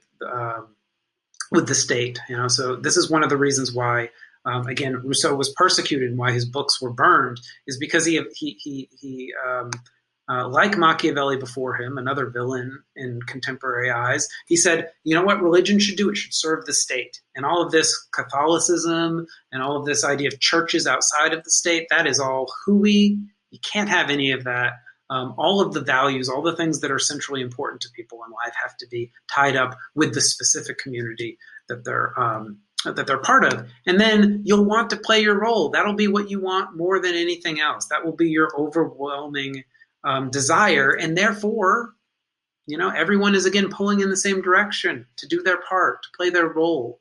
[SPEAKER 1] the state. So this is one of the reasons why, again, Rousseau was persecuted and why his books were burned, is because he like Machiavelli before him, another villain in contemporary eyes, he said, you know what religion should do? It should serve the state. And all of this Catholicism and all of this idea of churches outside of the state, that is all hooey. You can't have any of that. All of the values, all the things that are centrally important to people in life have to be tied up with the specific community that they're part of. And then you'll want to play your role. That'll be what you want more than anything else. That will be your overwhelming desire. And therefore, everyone is again pulling in the same direction to do their part, to play their role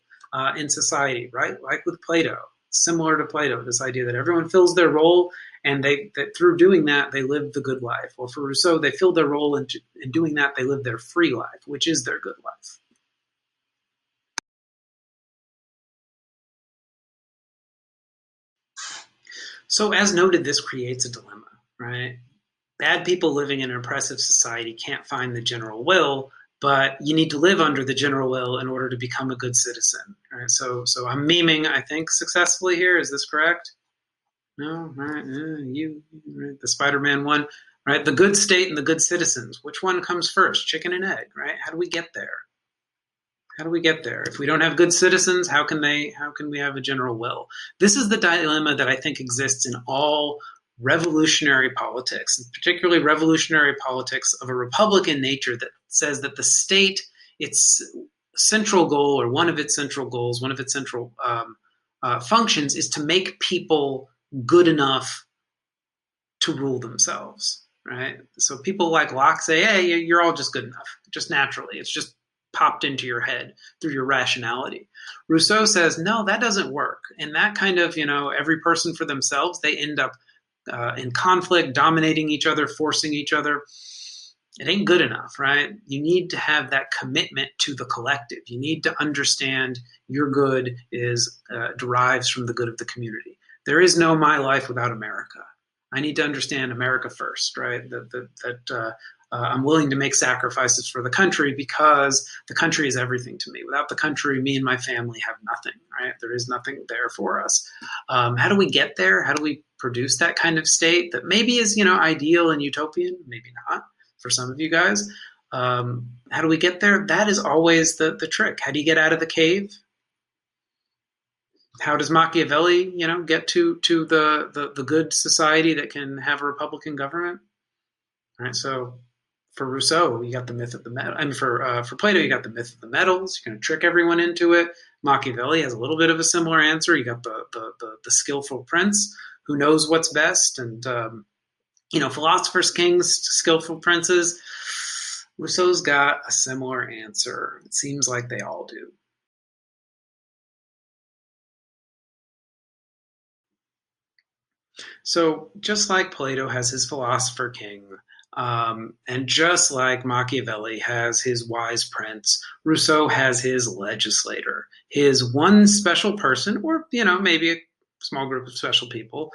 [SPEAKER 1] in society, right? Like with Plato, similar to Plato, this idea that everyone fills their role, and that through doing that, they live the good life. Well, for Rousseau, they filled their role, and in doing that, they live their free life, which is their good life. So as noted, this creates a dilemma, right? Bad people living in an oppressive society can't find the general will, but you need to live under the general will in order to become a good citizen, right? So I'm memeing, I think, successfully here. Is this correct? No, right? The Spider-Man one, right? The good state and the good citizens. Which one comes first, chicken and egg, right? How do we get there? How do we get there? If we don't have good citizens, how can we have a general will? This is the dilemma that I think exists in all revolutionary politics, and particularly revolutionary politics of a Republican nature that says that the state, its central goal, or one of its central goals, one of its central functions, is to make people good enough to rule themselves, right? So people like Locke say, hey, you're all just good enough, just naturally. It's just popped into your head through your rationality. Rousseau says, no, that doesn't work. And that kind of, every person for themselves, they end up in conflict, dominating each other, forcing each other. It ain't good enough, right? You need to have that commitment to the collective. You need to understand your good is derives from the good of the community. There is no my life without America. I need to understand America first, right? That I'm willing to make sacrifices for the country because the country is everything to me. Without the country, me and my family have nothing, right? There is nothing there for us. How do we get there? How do we produce that kind of state that maybe is, ideal and utopian, maybe not for some of you guys? How do we get there? That is always the trick. How do you get out of the cave? How does Machiavelli, get to the good society that can have a republican government? All right, so for Rousseau, you got the myth of the metal. I mean, for Plato, you got the myth of the metals. You're going to trick everyone into it. Machiavelli has a little bit of a similar answer. You got the skillful prince who knows what's best, and philosophers, kings, skillful princes. Rousseau's got a similar answer. It seems like they all do. So just like Plato has his philosopher king, and just like Machiavelli has his wise prince, Rousseau has his legislator, his one special person, or maybe a small group of special people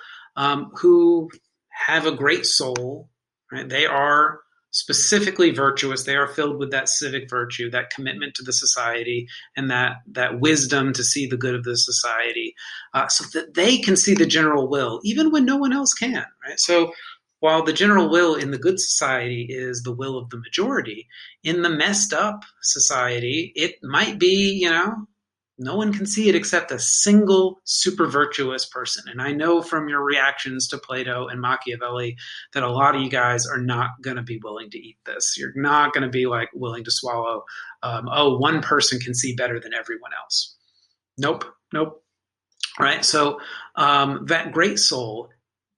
[SPEAKER 1] who have a great soul. Right? They are specifically virtuous. They are filled with that civic virtue, that commitment to the society, and that wisdom to see the good of the society, so that they can see the general will, even when no one else can. Right? So while the general will in the good society is the will of the majority, in the messed up society, it might be, no one can see it except a single super virtuous person. And I know from your reactions to Plato and Machiavelli that a lot of you guys are not going to be willing to eat this. You're not going to be willing to swallow, one person can see better than everyone else. Nope. Right. So that great soul,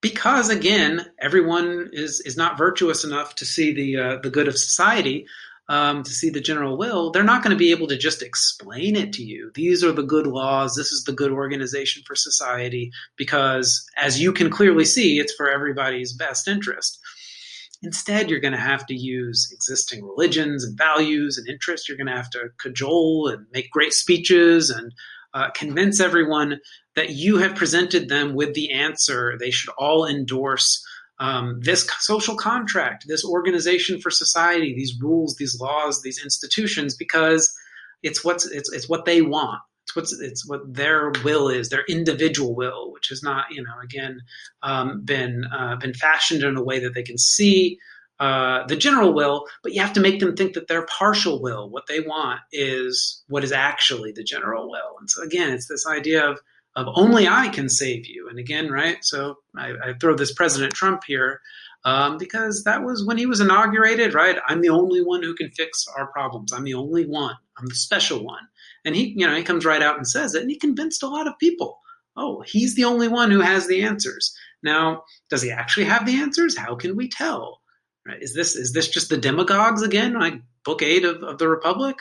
[SPEAKER 1] because again, everyone is not virtuous enough to see the good of society, to see the general will. They're not going to be able to just explain it to you. These are the good laws. This is the good organization for society, because as you can clearly see, it's for everybody's best interest. Instead, you're going to have to use existing religions and values and interests. You're going to have to cajole and make great speeches and convince everyone that you have presented them with the answer. They should all endorse this social contract, this organization for society, these rules, these laws, these institutions, because it's what they want. It's what their will is, their individual will, which has not, again, been fashioned in a way that they can see the general will, but you have to make them think that their partial will, what they want, is what is actually the general will. And so again, it's this idea of only I can save you. And again, right? So I throw this President Trump here because that was when he was inaugurated, right? I'm the only one who can fix our problems. I'm the only one. I'm the special one. And he comes right out and says it, and he convinced a lot of people. Oh, he's the only one who has the answers. Now, does he actually have the answers? How can we tell? Right? Is this just the demagogues again, like Book 8 of the Republic?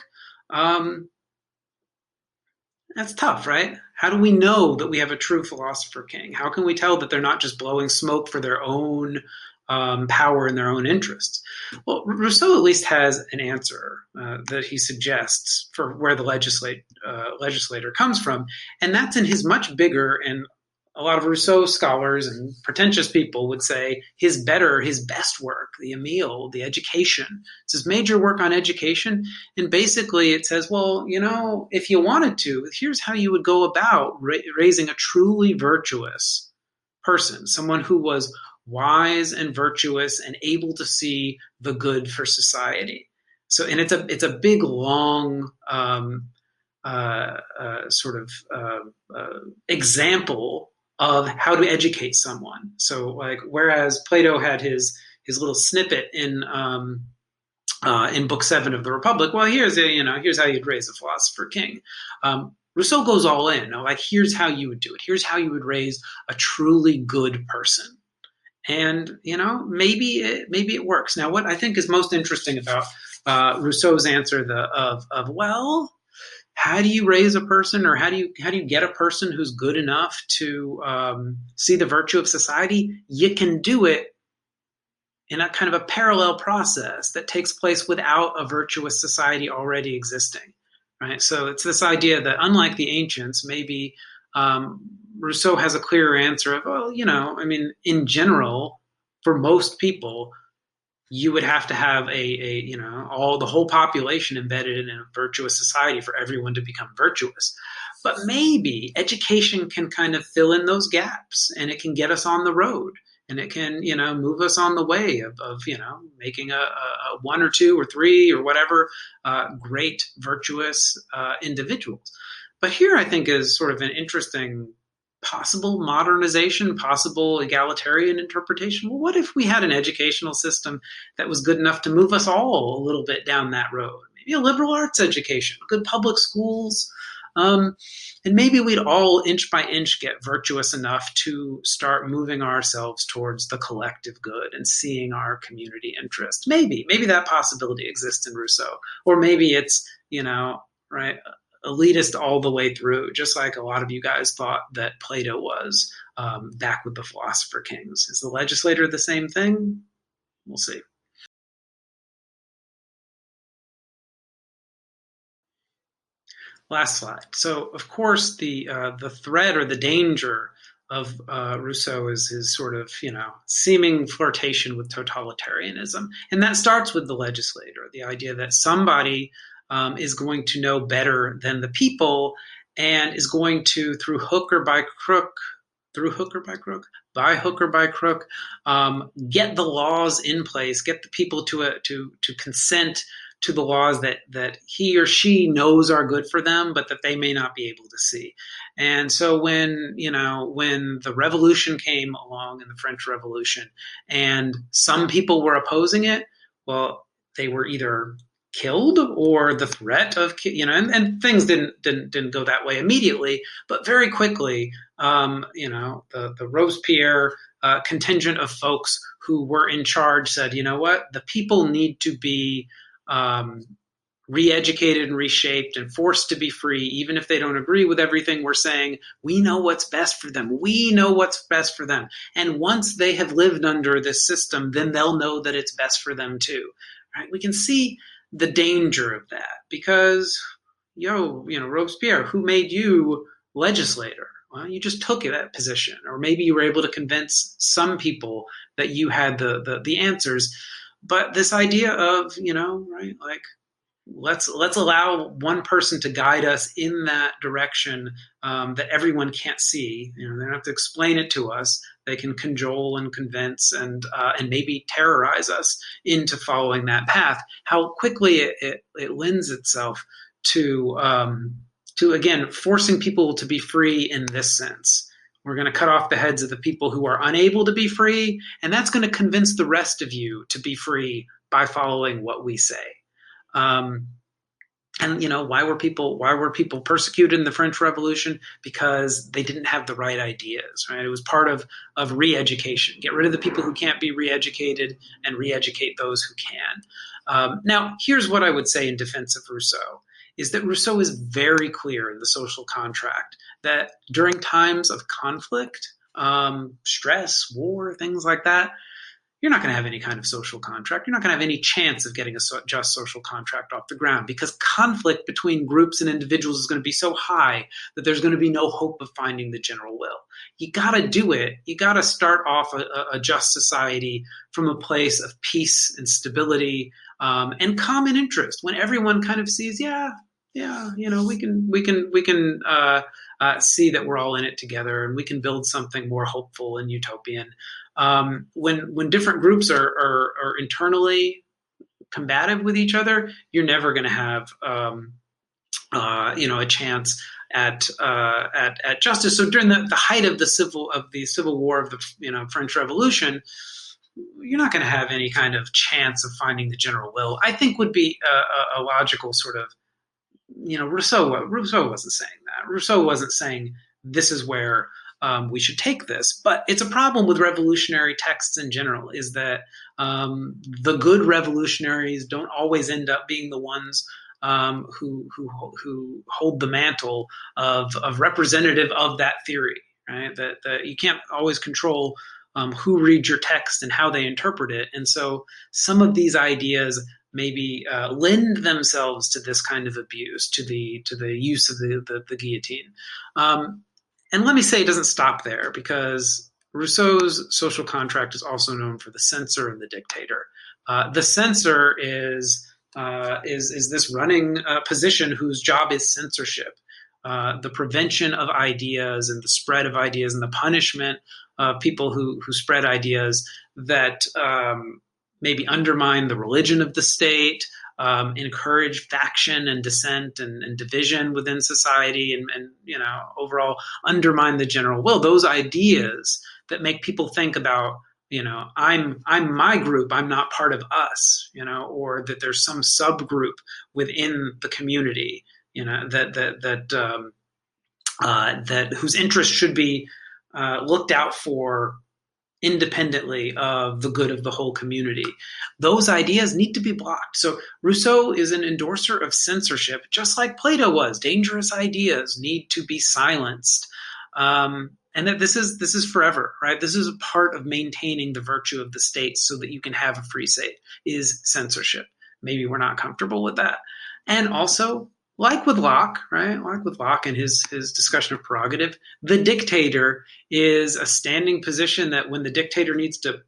[SPEAKER 1] That's tough, right? How do we know that we have a true philosopher king? How can we tell that they're not just blowing smoke for their own power and their own interests? Well, Rousseau at least has an answer that he suggests for where the legislator comes from, and that's in his much bigger, and a lot of Rousseau scholars and pretentious people would say his best work, the Emile, the education. It's his major work on education. And basically it says, well, if you wanted to, here's how you would go about raising a truly virtuous person, someone who was wise and virtuous and able to see the good for society. So, and it's a big, long example of how to educate someone. So whereas Plato had his little snippet in Book 7 of the Republic, well, here's how you'd raise a philosopher king. Rousseau goes all in. Here's how you would do it. Here's how you would raise a truly good person. And maybe it works. Now, what I think is most interesting about Rousseau's answer how do you raise a person, or how do you get a person who's good enough to see the virtue of society? You can do it in a kind of a parallel process that takes place without a virtuous society already existing, right? So it's this idea that, unlike the ancients, maybe um, Rousseau has a clearer answer of, well, I mean, in general, for most people, you would have to have all the whole population embedded in a virtuous society for everyone to become virtuous. But maybe education can kind of fill in those gaps, and it can get us on the road, and it can move us on the way of making a one or two or three or whatever great virtuous individuals. But here I think is sort of an interesting possible modernization, possible egalitarian interpretation. Well, what if we had an educational system that was good enough to move us all a little bit down that road? Maybe a liberal arts education, good public schools, and maybe we'd all inch by inch get virtuous enough to start moving ourselves towards the collective good and seeing our community interest. Maybe that possibility exists in Rousseau, or maybe it's, right, elitist all the way through, just like a lot of you guys thought that Plato was back with the philosopher kings. Is the legislator the same thing? We'll see. Last slide. So, of course, the threat or the danger of Rousseau is his sort of seeming flirtation with totalitarianism, and that starts with the legislator. The idea that somebody is going to know better than the people and is going to, through hook or by crook, through hook or by crook, by hook or by crook, get the laws in place, get the people to consent to the laws that he or she knows are good for them, but that they may not be able to see. And so when the revolution came along in the French Revolution, and some people were opposing it, well, they were either killed, or the threat of and things didn't go that way immediately, but very quickly, the Robespierre contingent of folks who were in charge said, you know what, the people need to be um, re-educated and reshaped and forced to be free, even if they don't agree with everything we're saying. We know what's best for them. We know what's best for them. And once they have lived under this system, then they'll know that it's best for them too. Right? We can see the danger of that because, Robespierre, who made you legislator? Well, you just took that position, or maybe you were able to convince some people that you had the answers. But this idea of, right, like, let's allow one person to guide us in that direction that everyone can't see. They don't have to explain it to us. They can cajole and convince and maybe terrorize us into following that path. How quickly it lends itself to again forcing people to be free in this sense. We're going to cut off the heads of the people who are unable to be free, and that's going to convince the rest of you to be free by following what we say. Um, and why were people persecuted in the French Revolution? Because they didn't have the right ideas, right? It was part of re-education. Get rid of the people who can't be re-educated and re-educate those who can. Now, here's what I would say in defense of Rousseau, is that Rousseau is very clear in the social contract that during times of conflict, stress, war, things like that, you're not going to have any kind of social contract. You're not going to have any chance of getting a just social contract off the ground, because conflict between groups and individuals is going to be so high that there's going to be no hope of finding the general will. You got to do it. You got to start off a just society from a place of peace and stability and common interest, when everyone kind of sees, we can see that we're all in it together, and we can build something more hopeful and utopian. When different groups are internally combative with each other, you're never going to have a chance at justice. So during the height of the civil war of the French Revolution, you're not going to have any kind of chance of finding the general will. I think would be a logical sort of, Rousseau wasn't saying that. Rousseau wasn't saying this is where we should take this. But it's a problem with revolutionary texts in general, is that the good revolutionaries don't always end up being the ones who hold the mantle of representative of that theory, right? That you can't always control who reads your text and how they interpret it, and so some of these ideas maybe lend themselves to this kind of abuse, to the use of the guillotine. Um, and let me say, it doesn't stop there, because Rousseau's social contract is also known for the censor and the dictator. The censor is this running position whose job is censorship, the prevention of ideas and the spread of ideas and the punishment of people who spread ideas that maybe undermine the religion of the state, encourage faction and dissent and division within society, and overall undermine the general will. Those ideas that make people think about, I'm my group, I'm not part of us, or that there's some subgroup within the community, that whose interests should be looked out for independently of the good of the whole community. Those ideas need to be blocked. So Rousseau is an endorser of censorship, just like Plato was. Dangerous ideas need to be silenced. And that this is forever, right? This is a part of maintaining the virtue of the state so that you can have a free state, is censorship. Maybe we're not comfortable with that. And also, like with Locke, right? Like with Locke and his discussion of prerogative, the dictator is a standing position that when the dictator needs to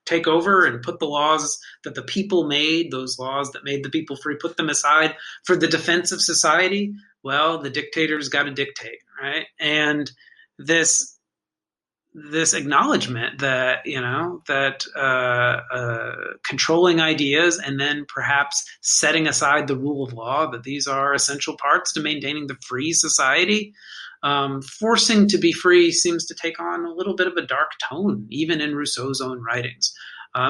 [SPEAKER 1] take over and put the laws that the people made, those laws that made the people free, put them aside for the defense of society, well, the dictator's got to dictate, right? And this acknowledgement that controlling ideas and then perhaps setting aside the rule of law, that these are essential parts to maintaining the free society. Forcing to be free seems to take on a little bit of a dark tone, even in Rousseau's own writings.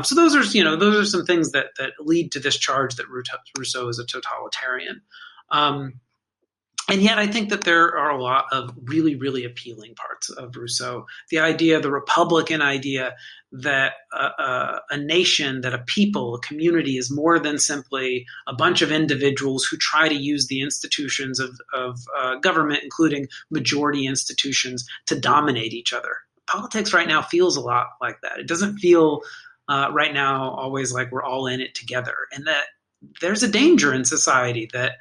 [SPEAKER 1] So those are some things that lead to this charge that Rousseau is a totalitarian. And yet I think that there are a lot of really, really appealing parts of Rousseau. The Republican idea that a nation, that a people, a community is more than simply a bunch of individuals who try to use the institutions of government, including majority institutions, to dominate each other. Politics right now feels a lot like that. It doesn't feel right now always like we're all in it together, and that there's a danger in society that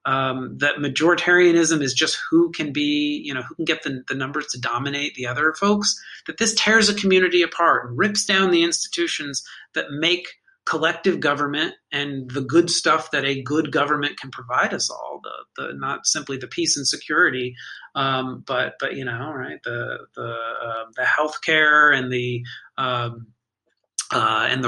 [SPEAKER 1] majoritarianism is just who can get the numbers to dominate the other folks, that this tears a community apart and rips down the institutions that make collective government and the good stuff that a good government can provide us all, the not simply the peace and security, but right, the healthcare and the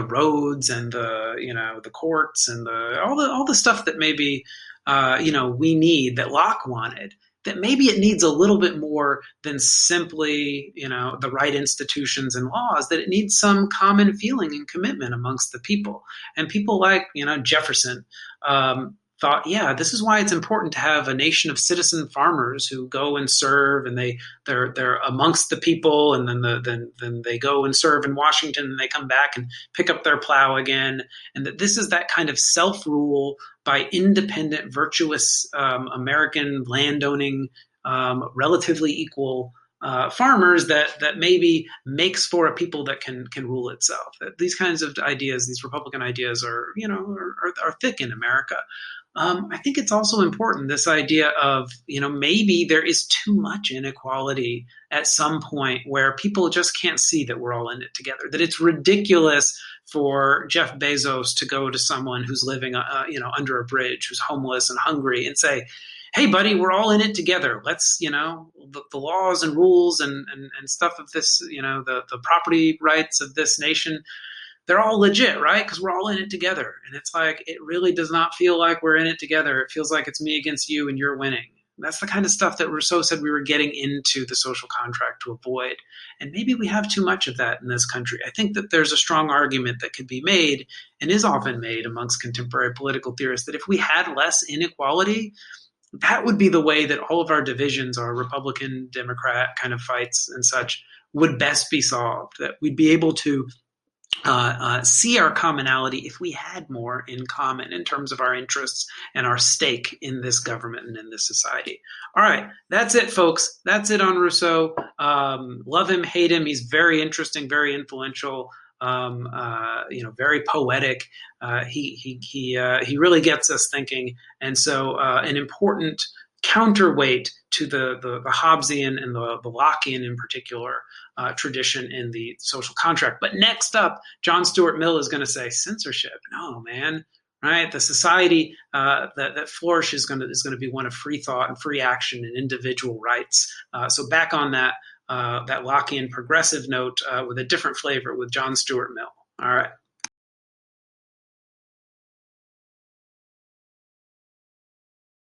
[SPEAKER 1] roads and the courts and all the stuff that maybe we need, that Locke wanted, that maybe it needs a little bit more than simply, the right institutions and laws, that it needs some common feeling and commitment amongst the people. And people like, Jefferson, thought, yeah, this is why it's important to have a nation of citizen farmers who go and serve, and they're amongst the people, and then they go and serve in Washington, and they come back and pick up their plow again, and that this is that kind of self-rule by independent, virtuous American landowning, relatively equal farmers that maybe makes for a people that can rule itself. That these kinds of ideas, these Republican ideas, are thick in America. I think it's also important, this idea of, maybe there is too much inequality at some point where people just can't see that we're all in it together, that it's ridiculous for Jeff Bezos to go to someone who's living, under a bridge, who's homeless and hungry, and say, hey, buddy, we're all in it together. Let's, the laws and rules and stuff of this, the property rights of this nation, they're all legit, right? Because we're all in it together. And it's like, it really does not feel like we're in it together. It feels like it's me against you and you're winning. That's the kind of stuff that Rousseau said we were getting into the social contract to avoid. And maybe we have too much of that in this country. I think that there's a strong argument that could be made, and is often made amongst contemporary political theorists, that if we had less inequality, that would be the way that all of our divisions, our Republican, Democrat kind of fights and such, would best be solved. That we'd be able to see our commonality if we had more in common in terms of our interests and our stake in this government and in this society. All right, that's it, folks. That's it on Rousseau. Love him, hate him. He's very interesting, very influential. Very poetic. He really gets us thinking, and so an important counterweight to the Hobbesian and the Lockean in particular tradition in the social contract. But next up, John Stuart Mill is going to say censorship. No, man. Right, the society that flourishes is going to be one of free thought and free action and individual rights. So back on that Lockean progressive note with a different flavor with John Stuart Mill. All right.